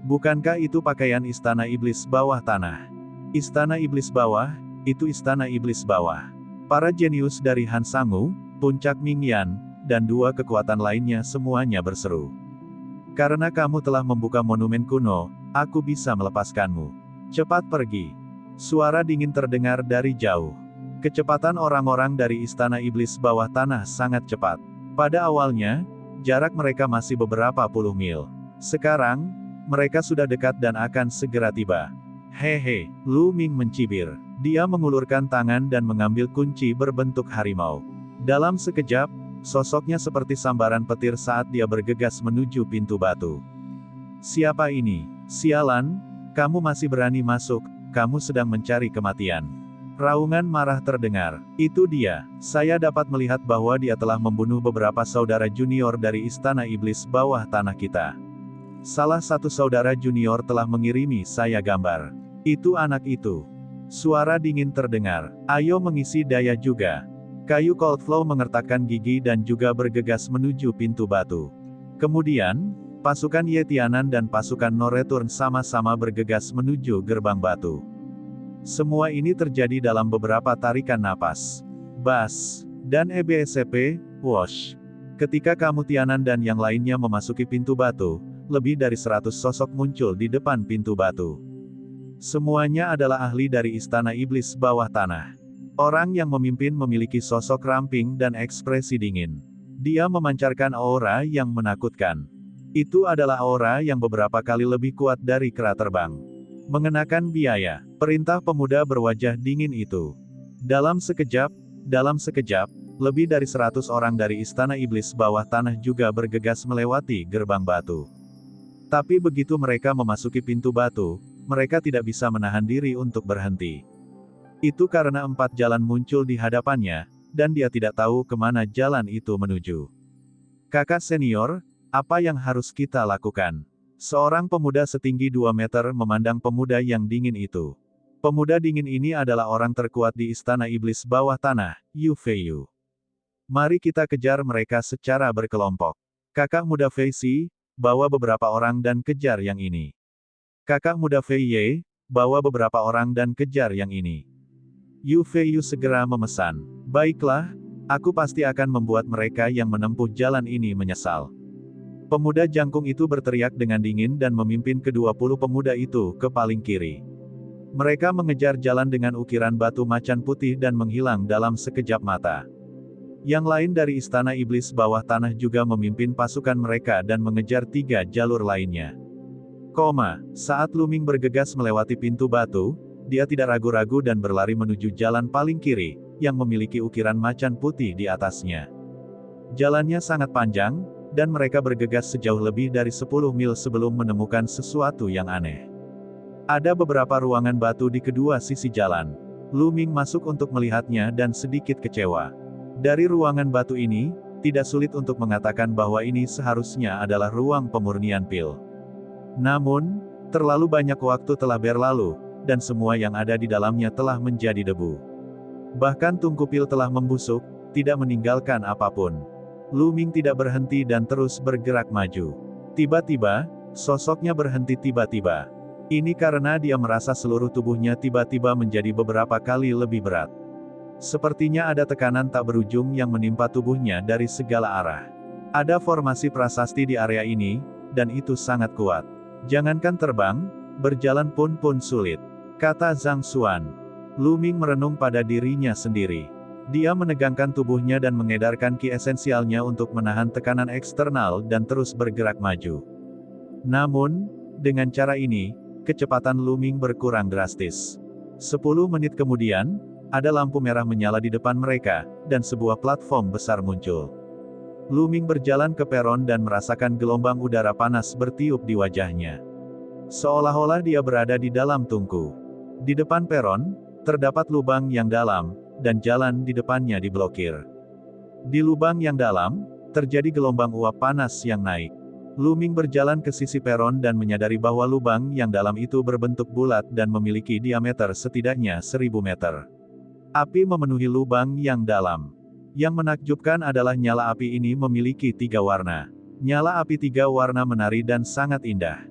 Bukankah itu pakaian Istana Iblis Bawah Tanah? Istana Iblis Bawah, itu Istana Iblis Bawah. Para jenius dari Han Sangu, Puncak Mingyan, dan 2 kekuatan lainnya semuanya berseru. Karena kamu telah membuka monumen kuno, aku bisa melepaskanmu. Cepat pergi. Suara dingin terdengar dari jauh. Kecepatan orang-orang dari Istana Iblis Bawah Tanah sangat cepat. Pada awalnya, jarak mereka masih beberapa puluh mil. Sekarang, mereka sudah dekat dan akan segera tiba. Hehe, Lu Ming mencibir. Dia mengulurkan tangan dan mengambil kunci berbentuk harimau. Dalam sekejap, sosoknya seperti sambaran petir saat dia bergegas menuju pintu batu. Siapa ini? Sialan, kamu masih berani masuk, kamu sedang mencari kematian. Raungan marah terdengar. Itu dia, saya dapat melihat bahwa dia telah membunuh beberapa saudara junior dari Istana Iblis Bawah Tanah kita. Salah satu saudara junior telah mengirimi saya gambar. Itu anak itu. Suara dingin terdengar. Ayo mengisi daya juga. Kayu Coldflow mengertakkan gigi dan juga bergegas menuju pintu batu. Kemudian, pasukan Ye Tianan dan pasukan No Return sama-sama bergegas menuju gerbang batu. Semua ini terjadi dalam beberapa tarikan napas. Bas. Dan EBSCP, Wosh. Ketika kamu Tianan dan yang lainnya memasuki pintu batu, lebih dari 100 sosok muncul di depan pintu batu. Semuanya adalah ahli dari Istana Iblis Bawah Tanah. Orang yang memimpin memiliki sosok ramping dan ekspresi dingin. Dia memancarkan aura yang menakutkan. Itu adalah aura yang beberapa kali lebih kuat dari kera terbang. Mengenakan biaya, perintah pemuda berwajah dingin itu. Dalam sekejap, lebih dari 100 orang dari Istana Iblis Bawah Tanah juga bergegas melewati gerbang batu. Tapi begitu mereka memasuki pintu batu, mereka tidak bisa menahan diri untuk berhenti. Itu karena 4 jalan muncul di hadapannya, dan dia tidak tahu kemana jalan itu menuju. Kakak senior, apa yang harus kita lakukan? Seorang pemuda setinggi 2 meter memandang pemuda yang dingin itu. Pemuda dingin ini adalah orang terkuat di Istana Iblis Bawah Tanah, Yu Feiyu. Mari kita kejar mereka secara berkelompok. Kakak muda Fei Si, bawa beberapa orang dan kejar yang ini. Kakak muda Fei Ye, bawa beberapa orang dan kejar yang ini. Yu Feiyu segera memesan. Baiklah, aku pasti akan membuat mereka yang menempuh jalan ini menyesal. Pemuda jangkung itu berteriak dengan dingin dan memimpin ke-20 pemuda itu ke paling kiri. Mereka mengejar jalan dengan ukiran batu macan putih dan menghilang dalam sekejap mata. Yang lain dari Istana Iblis Bawah Tanah juga memimpin pasukan mereka dan mengejar 3 jalur lainnya. Saat Luming bergegas melewati pintu batu, dia tidak ragu-ragu dan berlari menuju jalan paling kiri, yang memiliki ukiran macan putih di atasnya. Jalannya sangat panjang, dan mereka bergegas sejauh lebih dari 10 mil sebelum menemukan sesuatu yang aneh. Ada beberapa ruangan batu di kedua sisi jalan. Luming masuk untuk melihatnya dan sedikit kecewa. Dari ruangan batu ini, tidak sulit untuk mengatakan bahwa ini seharusnya adalah ruang pemurnian pil. Namun, terlalu banyak waktu telah berlalu, dan semua yang ada di dalamnya telah menjadi debu. Bahkan tungku pil telah membusuk, tidak meninggalkan apapun. Luming tidak berhenti dan terus bergerak maju. Tiba-tiba, sosoknya berhenti tiba-tiba. Ini karena dia merasa seluruh tubuhnya tiba-tiba menjadi beberapa kali lebih berat. Sepertinya ada tekanan tak berujung yang menimpa tubuhnya dari segala arah. Ada formasi prasasti di area ini, dan itu sangat kuat. Jangankan terbang, berjalan pun sulit, kata Zhang Xuan. Luming merenung pada dirinya sendiri. Dia menegangkan tubuhnya dan mengedarkan ki esensialnya untuk menahan tekanan eksternal dan terus bergerak maju. Namun, dengan cara ini, kecepatan Luming berkurang drastis. 10 menit kemudian, ada lampu merah menyala di depan mereka, dan sebuah platform besar muncul. Luming berjalan ke peron dan merasakan gelombang udara panas bertiup di wajahnya. Seolah-olah dia berada di dalam tungku. Di depan peron, terdapat lubang yang dalam, dan jalan di depannya diblokir. Di lubang yang dalam, terjadi gelombang uap panas yang naik. Luming berjalan ke sisi peron dan menyadari bahwa lubang yang dalam itu berbentuk bulat dan memiliki diameter setidaknya 1000 meter. Api memenuhi lubang yang dalam. Yang menakjubkan adalah nyala api ini memiliki 3 warna. Nyala api 3 warna menari dan sangat indah.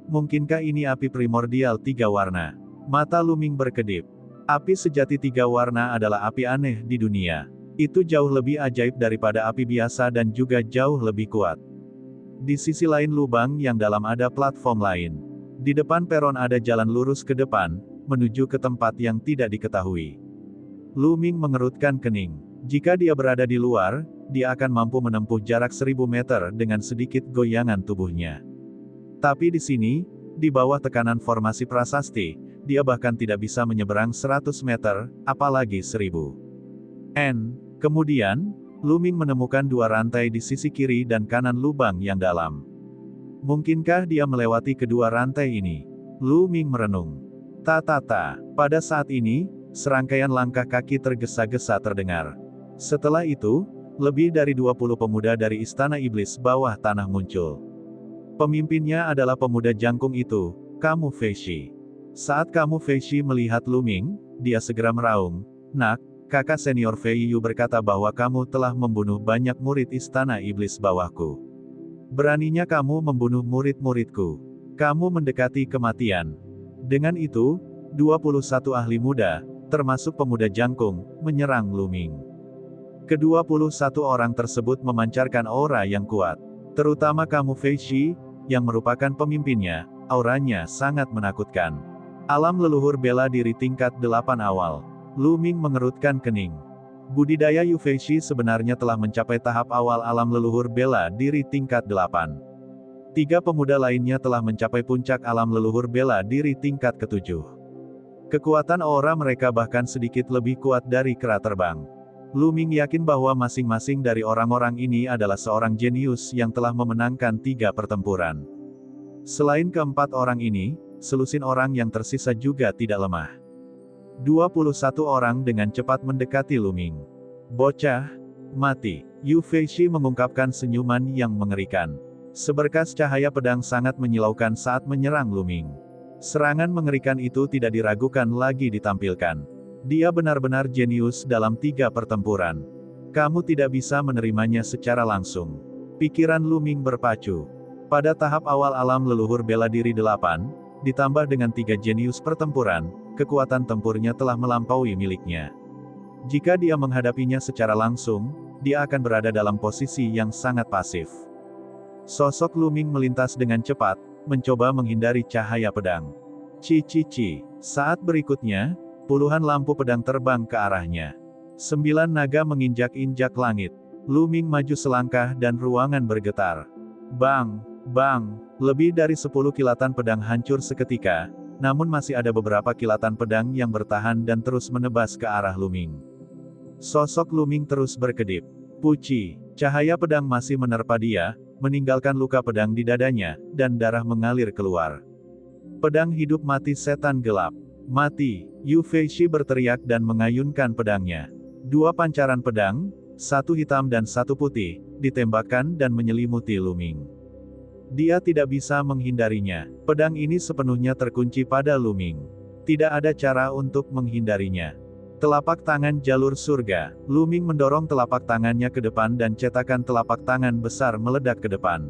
Mungkinkah ini api primordial 3 warna? Mata Luming berkedip. Api sejati 3 warna adalah api aneh di dunia. Itu jauh lebih ajaib daripada api biasa dan juga jauh lebih kuat. Di sisi lain lubang yang dalam ada platform lain. Di depan peron ada jalan lurus ke depan, menuju ke tempat yang tidak diketahui. Luming mengerutkan kening. Jika dia berada di luar, dia akan mampu menempuh jarak 1000 meter dengan sedikit goyangan tubuhnya. Tapi di sini, di bawah tekanan formasi prasasti, dia bahkan tidak bisa menyeberang 100 meter, apalagi 1000. Kemudian, Luming menemukan 2 rantai di sisi kiri dan kanan lubang yang dalam. Mungkinkah dia melewati kedua rantai ini? Luming merenung. Pada saat ini, serangkaian langkah kaki tergesa-gesa terdengar. Setelah itu, lebih dari 20 pemuda dari Istana Iblis Bawah Tanah muncul. Pemimpinnya adalah pemuda jangkung itu, Kamu Feishi. Saat Kamu Feishi melihat Luming, dia segera meraung. Nak, kakak senior Fei Yu berkata bahwa kamu telah membunuh banyak murid Istana Iblis Bawahku. Beraninya kamu membunuh murid-muridku. Kamu mendekati kematian. Dengan itu, 21 ahli muda, termasuk pemuda jangkung, menyerang Luming. Ke-21 orang tersebut memancarkan aura yang kuat. Terutama Kamu Feishi, yang merupakan pemimpinnya, auranya sangat menakutkan. Alam leluhur bela diri tingkat 8 awal. Luming mengerutkan kening. Budidaya Yu Feishi sebenarnya telah mencapai tahap awal alam leluhur bela diri tingkat 8. 3 pemuda lainnya telah mencapai puncak alam leluhur bela diri tingkat ke-7. Kekuatan aura mereka bahkan sedikit lebih kuat dari kera terbang. Luming yakin bahwa masing-masing dari orang-orang ini adalah seorang jenius yang telah memenangkan 3 pertempuran. Selain keempat orang ini, selusin orang yang tersisa juga tidak lemah. 21 orang dengan cepat mendekati Luming. Bocah, mati. Yu Feishi mengungkapkan senyuman yang mengerikan. Seberkas cahaya pedang sangat menyilaukan saat menyerang Luming. Serangan mengerikan itu tidak diragukan lagi ditampilkan. Dia benar-benar jenius dalam 3 pertempuran. Kamu tidak bisa menerimanya secara langsung. Pikiran Luming berpacu. Pada tahap awal alam leluhur bela diri 8, ditambah dengan 3 jenius pertempuran, kekuatan tempurnya telah melampaui miliknya. Jika dia menghadapinya secara langsung, dia akan berada dalam posisi yang sangat pasif. Sosok Luming melintas dengan cepat, mencoba menghindari cahaya pedang. Ci. Saat berikutnya, puluhan lampu pedang terbang ke arahnya. 9 naga menginjak-injak langit. Luming maju selangkah dan ruangan bergetar. Bang! Lebih dari 10 kilatan pedang hancur seketika, namun masih ada beberapa kilatan pedang yang bertahan dan terus menebas ke arah Luming. Sosok Luming terus berkedip. Puci! Cahaya pedang masih menerpa dia, meninggalkan luka pedang di dadanya, dan darah mengalir keluar. Pedang hidup mati setan gelap. Mati! Yu Feishi berteriak dan mengayunkan pedangnya. 2 pancaran pedang, 1 hitam dan 1 putih, ditembakkan dan menyelimuti Luming. Dia tidak bisa menghindarinya. Pedang ini sepenuhnya terkunci pada Luming. Tidak ada cara untuk menghindarinya. Telapak tangan jalur surga. Luming mendorong telapak tangannya ke depan dan cetakan telapak tangan besar meledak ke depan.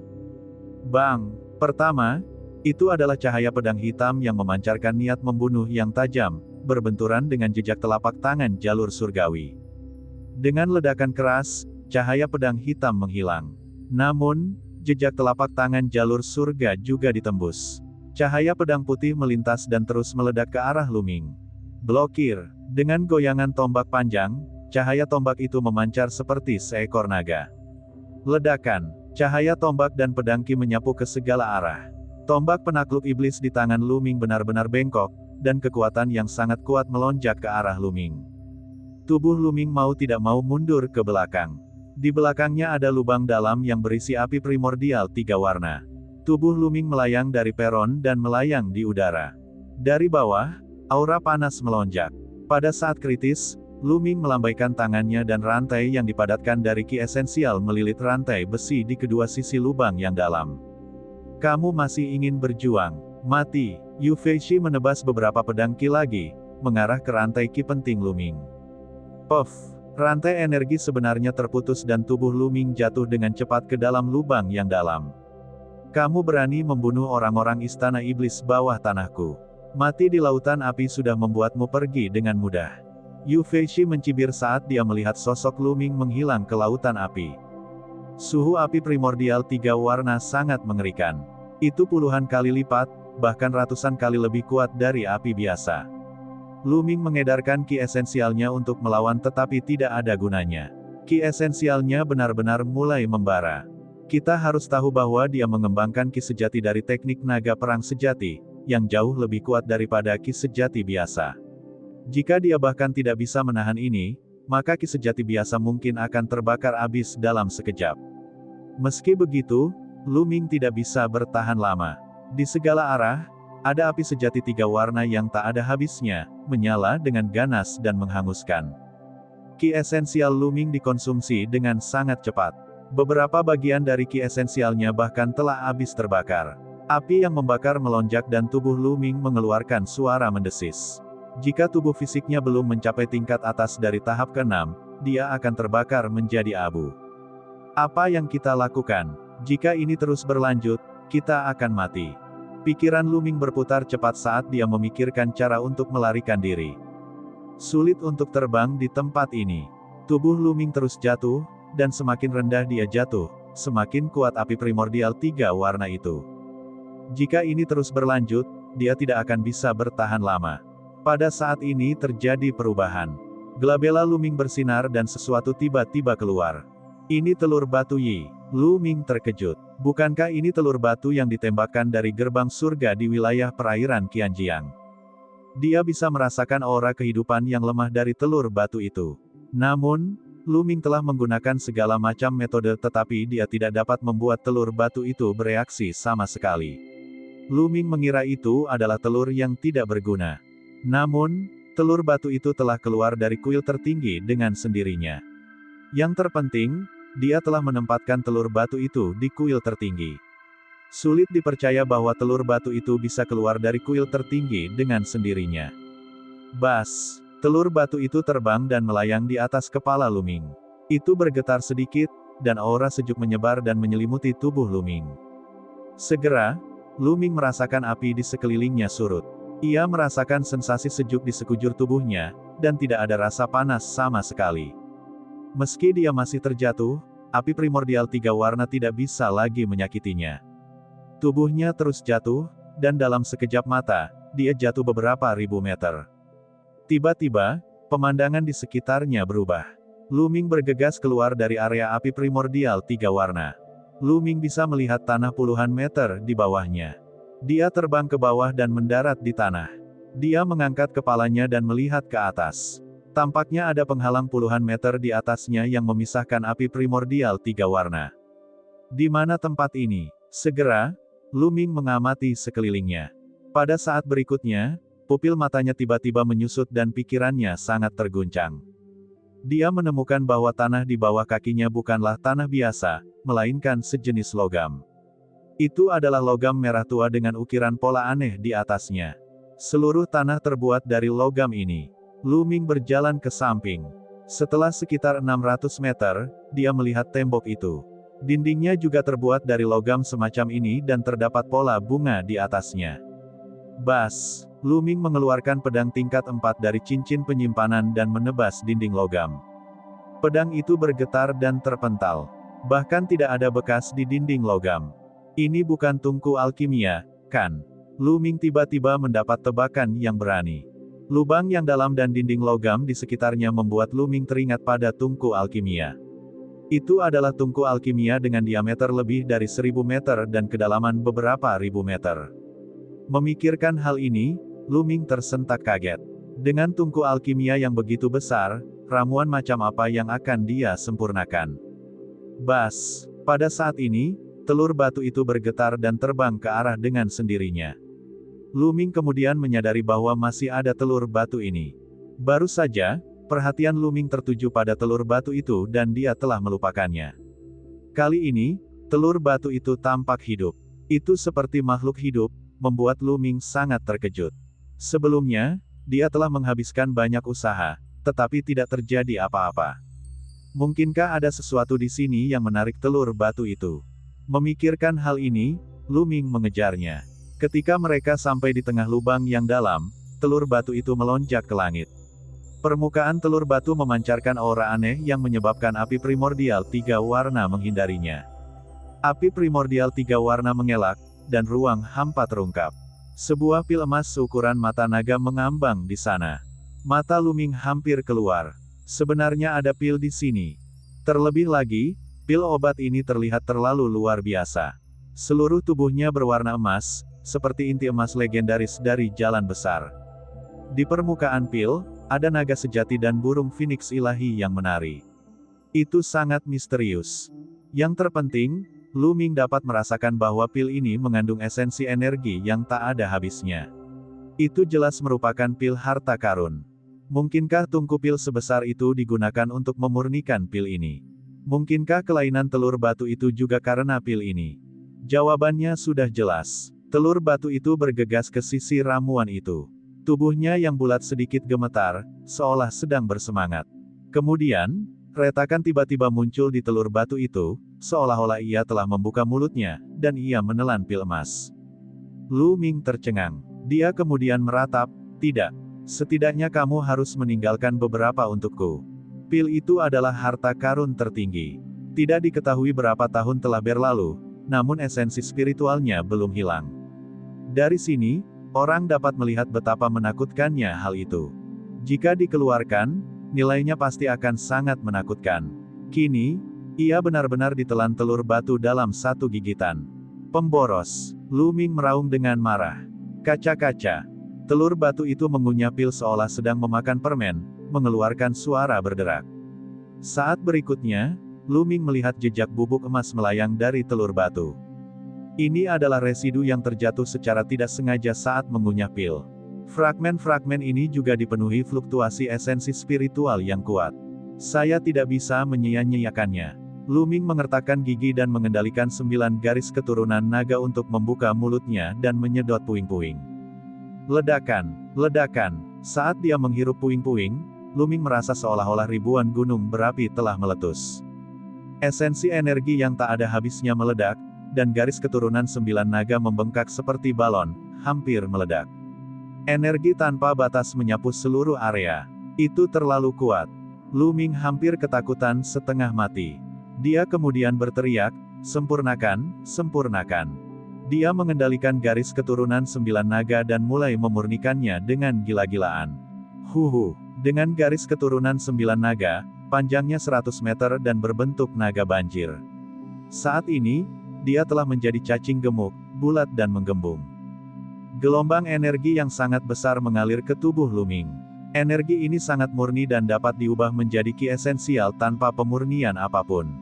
Bang! Pertama, itu adalah cahaya pedang hitam yang memancarkan niat membunuh yang tajam, berbenturan dengan jejak telapak tangan jalur surgawi. Dengan ledakan keras, cahaya pedang hitam menghilang. Namun, jejak telapak tangan jalur surga juga ditembus. Cahaya pedang putih melintas dan terus meledak ke arah Luming. Blokir! Dengan goyangan tombak panjang, cahaya tombak itu memancar seperti seekor naga. Ledakan! Cahaya tombak dan pedang Ki menyapu ke segala arah. Tombak penakluk iblis di tangan Luming benar-benar bengkok, dan kekuatan yang sangat kuat melonjak ke arah Luming. Tubuh Luming mau tidak mau mundur ke belakang. Di belakangnya ada lubang dalam yang berisi api primordial 3 warna. Tubuh Luming melayang dari peron dan melayang di udara. Dari bawah, aura panas melonjak. Pada saat kritis, Luming melambaikan tangannya dan rantai yang dipadatkan dari ki esensial melilit rantai besi di kedua sisi lubang yang dalam. Kamu masih ingin berjuang? Mati! Yu Feishi menebas beberapa pedang ki lagi, mengarah ke rantai ki penting Luming. Puff! Rantai energi sebenarnya terputus dan tubuh Luming jatuh dengan cepat ke dalam lubang yang dalam. Kamu berani membunuh orang-orang istana iblis bawah tanahku. Mati di lautan api sudah membuatmu pergi dengan mudah. Yu Feishi mencibir saat dia melihat sosok Luming menghilang ke lautan api. Suhu api primordial 3 warna sangat mengerikan. Itu puluhan kali lipat, bahkan ratusan kali lebih kuat dari api biasa. Luming mengedarkan ki esensialnya untuk melawan tetapi tidak ada gunanya. Ki esensialnya benar-benar mulai membara. Kita harus tahu bahwa dia mengembangkan ki sejati dari teknik naga perang sejati, yang jauh lebih kuat daripada ki sejati biasa. Jika dia bahkan tidak bisa menahan ini, maka ki sejati biasa mungkin akan terbakar habis dalam sekejap. Meski begitu, Luming tidak bisa bertahan lama. Di segala arah, ada api sejati 3 warna yang tak ada habisnya, menyala dengan ganas dan menghanguskan. Ki esensial Luming dikonsumsi dengan sangat cepat. Beberapa bagian dari ki esensialnya bahkan telah habis terbakar. Api yang membakar melonjak dan tubuh Luming mengeluarkan suara mendesis. Jika tubuh fisiknya belum mencapai tingkat atas dari tahap ke-6, dia akan terbakar menjadi abu. Apa yang kita lakukan? Jika ini terus berlanjut, kita akan mati. Pikiran Luming berputar cepat saat dia memikirkan cara untuk melarikan diri. Sulit untuk terbang di tempat ini. Tubuh Luming terus jatuh, dan semakin rendah dia jatuh, semakin kuat api primordial 3 warna itu. Jika ini terus berlanjut, dia tidak akan bisa bertahan lama. Pada saat ini terjadi perubahan. Glabella Luming bersinar dan sesuatu tiba-tiba keluar. Ini telur batu Yi. Luming terkejut. Bukankah ini telur batu yang ditembakkan dari gerbang surga di wilayah perairan Qianjiang? Dia bisa merasakan aura kehidupan yang lemah dari telur batu itu. Namun, Luming telah menggunakan segala macam metode tetapi dia tidak dapat membuat telur batu itu bereaksi sama sekali. Luming mengira itu adalah telur yang tidak berguna. Namun, telur batu itu telah keluar dari kuil tertinggi dengan sendirinya. Yang terpenting, dia telah menempatkan telur batu itu di kuil tertinggi. Sulit dipercaya bahwa telur batu itu bisa keluar dari kuil tertinggi dengan sendirinya. Bas! Telur batu itu terbang dan melayang di atas kepala Luming. Itu bergetar sedikit, dan aura sejuk menyebar dan menyelimuti tubuh Luming. Segera, Luming merasakan api di sekelilingnya surut. Ia merasakan sensasi sejuk di sekujur tubuhnya, dan tidak ada rasa panas sama sekali. Meski dia masih terjatuh, api primordial 3 warna tidak bisa lagi menyakitinya. Tubuhnya terus jatuh, dan dalam sekejap mata, dia jatuh beberapa ribu meter. Tiba-tiba, pemandangan di sekitarnya berubah. Lu Ming bergegas keluar dari area api primordial 3 warna. Lu Ming bisa melihat tanah puluhan meter di bawahnya. Dia terbang ke bawah dan mendarat di tanah. Dia mengangkat kepalanya dan melihat ke atas. Tampaknya ada penghalang puluhan meter di atasnya yang memisahkan api primordial 3 warna. Di mana tempat ini? Segera, Lu Ming mengamati sekelilingnya. Pada saat berikutnya, pupil matanya tiba-tiba menyusut dan pikirannya sangat terguncang. Dia menemukan bahwa tanah di bawah kakinya bukanlah tanah biasa, melainkan sejenis logam. Itu adalah logam merah tua dengan ukiran pola aneh di atasnya. Seluruh tanah terbuat dari logam ini. Lu Ming berjalan ke samping. Setelah sekitar 600 meter, dia melihat tembok itu. Dindingnya juga terbuat dari logam semacam ini dan terdapat pola bunga di atasnya. Bas, Lu Ming mengeluarkan pedang tingkat 4 dari cincin penyimpanan dan menebas dinding logam. Pedang itu bergetar dan terpental. Bahkan tidak ada bekas di dinding logam. Ini bukan tungku alkimia, kan? Lu Ming tiba-tiba mendapat tebakan yang berani. Lubang yang dalam dan dinding logam di sekitarnya membuat Lu Ming teringat pada tungku alkimia. Itu adalah tungku alkimia dengan diameter lebih dari 1000 meter dan kedalaman beberapa ribu meter. Memikirkan hal ini, Lu Ming tersentak kaget. Dengan tungku alkimia yang begitu besar, ramuan macam apa yang akan dia sempurnakan? Bas, pada saat ini, telur batu itu bergetar dan terbang ke arah dengan sendirinya. Lu Ming kemudian menyadari bahwa masih ada telur batu ini. Baru saja, perhatian Lu Ming tertuju pada telur batu itu dan dia telah melupakannya. Kali ini, telur batu itu tampak hidup. Itu seperti makhluk hidup, membuat Lu Ming sangat terkejut. Sebelumnya, dia telah menghabiskan banyak usaha, tetapi tidak terjadi apa-apa. Mungkinkah ada sesuatu di sini yang menarik telur batu itu? Memikirkan hal ini, Lu Ming mengejarnya. Ketika mereka sampai di tengah lubang yang dalam, telur batu itu melonjak ke langit. Permukaan telur batu memancarkan aura aneh yang menyebabkan api primordial 3 warna menghindarinya. Api primordial 3 warna mengelak, dan ruang hampa terungkap. Sebuah pil emas seukuran mata naga mengambang di sana. Mata Lu Ming hampir keluar. Sebenarnya ada pil di sini. Terlebih lagi, pil obat ini terlihat terlalu luar biasa. Seluruh tubuhnya berwarna emas, seperti inti emas legendaris dari jalan besar. Di permukaan pil, ada naga sejati dan burung phoenix ilahi yang menari. Itu sangat misterius. Yang terpenting, Lu Ming dapat merasakan bahwa pil ini mengandung esensi energi yang tak ada habisnya. Itu jelas merupakan pil harta karun. Mungkinkah tungku pil sebesar itu digunakan untuk memurnikan pil ini? Mungkinkah kelainan telur batu itu juga karena pil ini? Jawabannya sudah jelas. Telur batu itu bergegas ke sisi ramuan itu. Tubuhnya yang bulat sedikit gemetar, seolah sedang bersemangat. Kemudian, retakan tiba-tiba muncul di telur batu itu, seolah-olah ia telah membuka mulutnya, dan ia menelan pil emas. Lu Ming tercengang. Dia kemudian meratap, "Tidak. Setidaknya kamu harus meninggalkan beberapa untukku. Pil itu adalah harta karun tertinggi. Tidak diketahui berapa tahun telah berlalu, namun esensi spiritualnya belum hilang." Dari sini, orang dapat melihat betapa menakutkannya hal itu. Jika dikeluarkan, nilainya pasti akan sangat menakutkan. Kini, ia benar-benar ditelan telur batu dalam satu gigitan. Pemboros. Lu Ming meraung dengan marah. Kaca-kaca. Telur batu itu mengunyah pil seolah sedang memakan permen, mengeluarkan suara berderak. Saat berikutnya, Lu Ming melihat jejak bubuk emas melayang dari telur batu. Ini adalah residu yang terjatuh secara tidak sengaja saat mengunyah pil. Fragmen-fragmen ini juga dipenuhi fluktuasi esensi spiritual yang kuat. Saya tidak bisa menyia-nyiakannya. Lu Ming mengertakkan gigi dan mengendalikan 9 garis keturunan naga untuk membuka mulutnya dan menyedot puing-puing. Ledakan, ledakan. Saat dia menghirup puing-puing, Lu Ming merasa seolah-olah ribuan gunung berapi telah meletus. Esensi energi yang tak ada habisnya meledak, dan garis keturunan 9 naga membengkak seperti balon, hampir meledak. Energi tanpa batas menyapu seluruh area. Itu terlalu kuat. Lu Ming hampir ketakutan setengah mati. Dia kemudian berteriak, "Sempurnakan, sempurnakan." Dia mengendalikan garis keturunan 9 naga dan mulai memurnikannya dengan gila-gilaan. Dengan garis keturunan 9 naga, panjangnya 100 meter dan berbentuk naga banjir. Saat ini, dia telah menjadi cacing gemuk, bulat dan menggembung. Gelombang energi yang sangat besar mengalir ke tubuh Luming. Energi ini sangat murni dan dapat diubah menjadi ki esensial tanpa pemurnian apapun.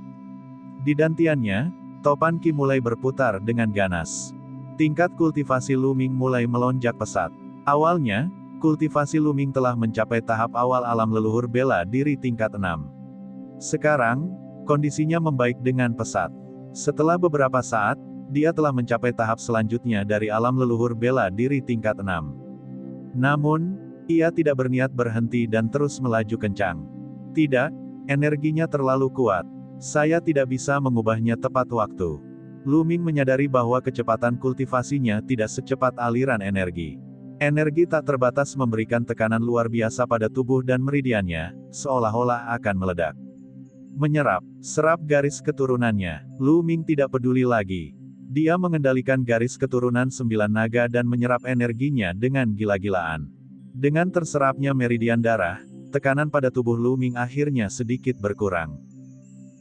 Di dantiannya, topan ki mulai berputar dengan ganas. Tingkat kultivasi Luming mulai melonjak pesat. Awalnya, kultivasi Luming telah mencapai tahap awal alam leluhur bela diri tingkat 6. Sekarang, kondisinya membaik dengan pesat. Setelah beberapa saat, dia telah mencapai tahap selanjutnya dari alam leluhur bela diri tingkat 6. Namun, ia tidak berniat berhenti dan terus melaju kencang. Tidak, energinya terlalu kuat. Saya tidak bisa mengubahnya tepat waktu. Luming menyadari bahwa kecepatan kultivasinya tidak secepat aliran energi. Energi tak terbatas memberikan tekanan luar biasa pada tubuh dan meridiannya, seolah-olah akan meledak. Menyerap, serap garis keturunannya. Luming tidak peduli lagi. Dia mengendalikan garis keturunan 9 naga dan menyerap energinya dengan gila-gilaan. Dengan terserapnya meridian darah, tekanan pada tubuh Luming akhirnya sedikit berkurang.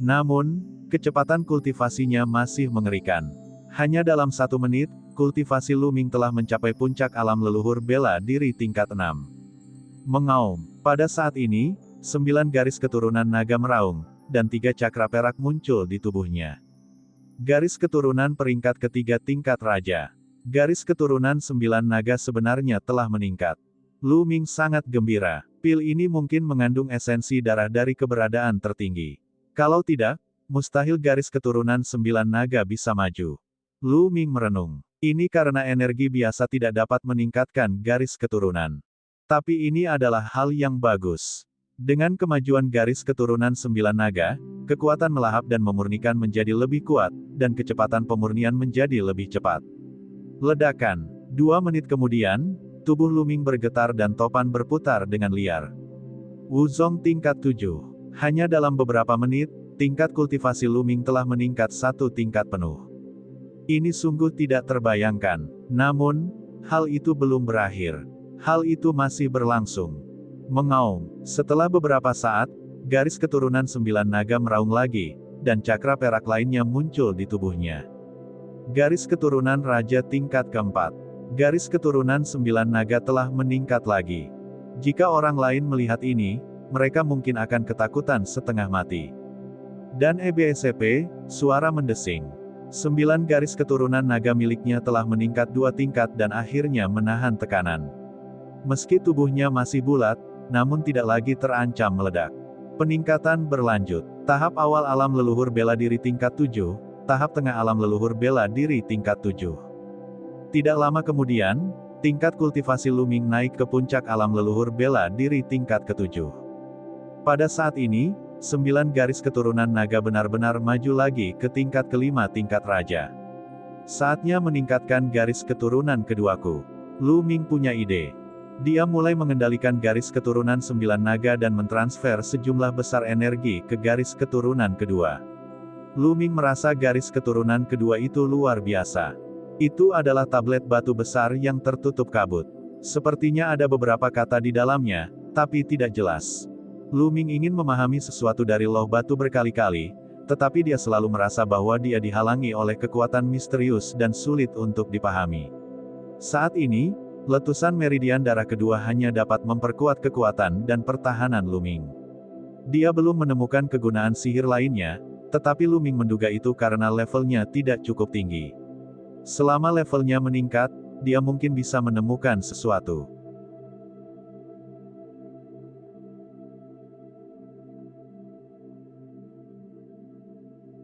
Namun, kecepatan kultivasinya masih mengerikan. Hanya dalam 1 menit, kultivasi Luming telah mencapai puncak alam leluhur bela diri tingkat 6. Mengaum. Pada saat ini, 9 garis keturunan naga meraung, dan 3 cakra perak muncul di tubuhnya. Garis keturunan peringkat ketiga tingkat raja. Garis keturunan 9 naga sebenarnya telah meningkat. Luming sangat gembira. Pil ini mungkin mengandung esensi darah dari keberadaan tertinggi. Kalau tidak, mustahil garis keturunan 9 naga bisa maju. Luming merenung. Ini karena energi biasa tidak dapat meningkatkan garis keturunan. Tapi ini adalah hal yang bagus. Dengan kemajuan garis keturunan 9 naga, kekuatan melahap dan memurnikan menjadi lebih kuat, dan kecepatan pemurnian menjadi lebih cepat. Ledakan. 2 menit kemudian, tubuh Luming bergetar dan topan berputar dengan liar. Wuzong tingkat 7. Hanya dalam beberapa menit, tingkat kultivasi Luming telah meningkat 1 tingkat penuh. Ini sungguh tidak terbayangkan. Namun, hal itu belum berakhir. Hal itu masih berlangsung. Mengaum. Setelah beberapa saat, garis keturunan 9 naga meraung lagi, dan cakra perak lainnya muncul di tubuhnya. Garis keturunan raja tingkat keempat. Garis keturunan 9 naga telah meningkat lagi. Jika orang lain melihat ini, mereka mungkin akan ketakutan setengah mati. Dan EBSCP, suara mendesing. 9 garis keturunan naga miliknya telah meningkat 2 tingkat dan akhirnya menahan tekanan. Meski tubuhnya masih bulat, namun tidak lagi terancam meledak. Peningkatan berlanjut. Tahap awal alam leluhur bela diri tingkat 7, tahap tengah alam leluhur bela diri tingkat 7. Tidak lama kemudian, tingkat kultivasi Luming naik ke puncak alam leluhur bela diri tingkat ke-7. Pada saat ini, 9 garis keturunan naga benar-benar maju lagi ke tingkat kelima tingkat raja. Saatnya meningkatkan garis keturunan keduaku. Luming punya ide. Dia mulai mengendalikan garis keturunan 9 naga dan mentransfer sejumlah besar energi ke garis keturunan kedua. Luming merasa garis keturunan kedua itu luar biasa. Itu adalah tablet batu besar yang tertutup kabut. Sepertinya ada beberapa kata di dalamnya, tapi tidak jelas. Luming ingin memahami sesuatu dari loh batu berkali-kali, tetapi dia selalu merasa bahwa dia dihalangi oleh kekuatan misterius dan sulit untuk dipahami. Saat ini, letusan meridian darah kedua hanya dapat memperkuat kekuatan dan pertahanan Luming. Dia belum menemukan kegunaan sihir lainnya, tetapi Luming menduga itu karena levelnya tidak cukup tinggi. Selama levelnya meningkat, dia mungkin bisa menemukan sesuatu.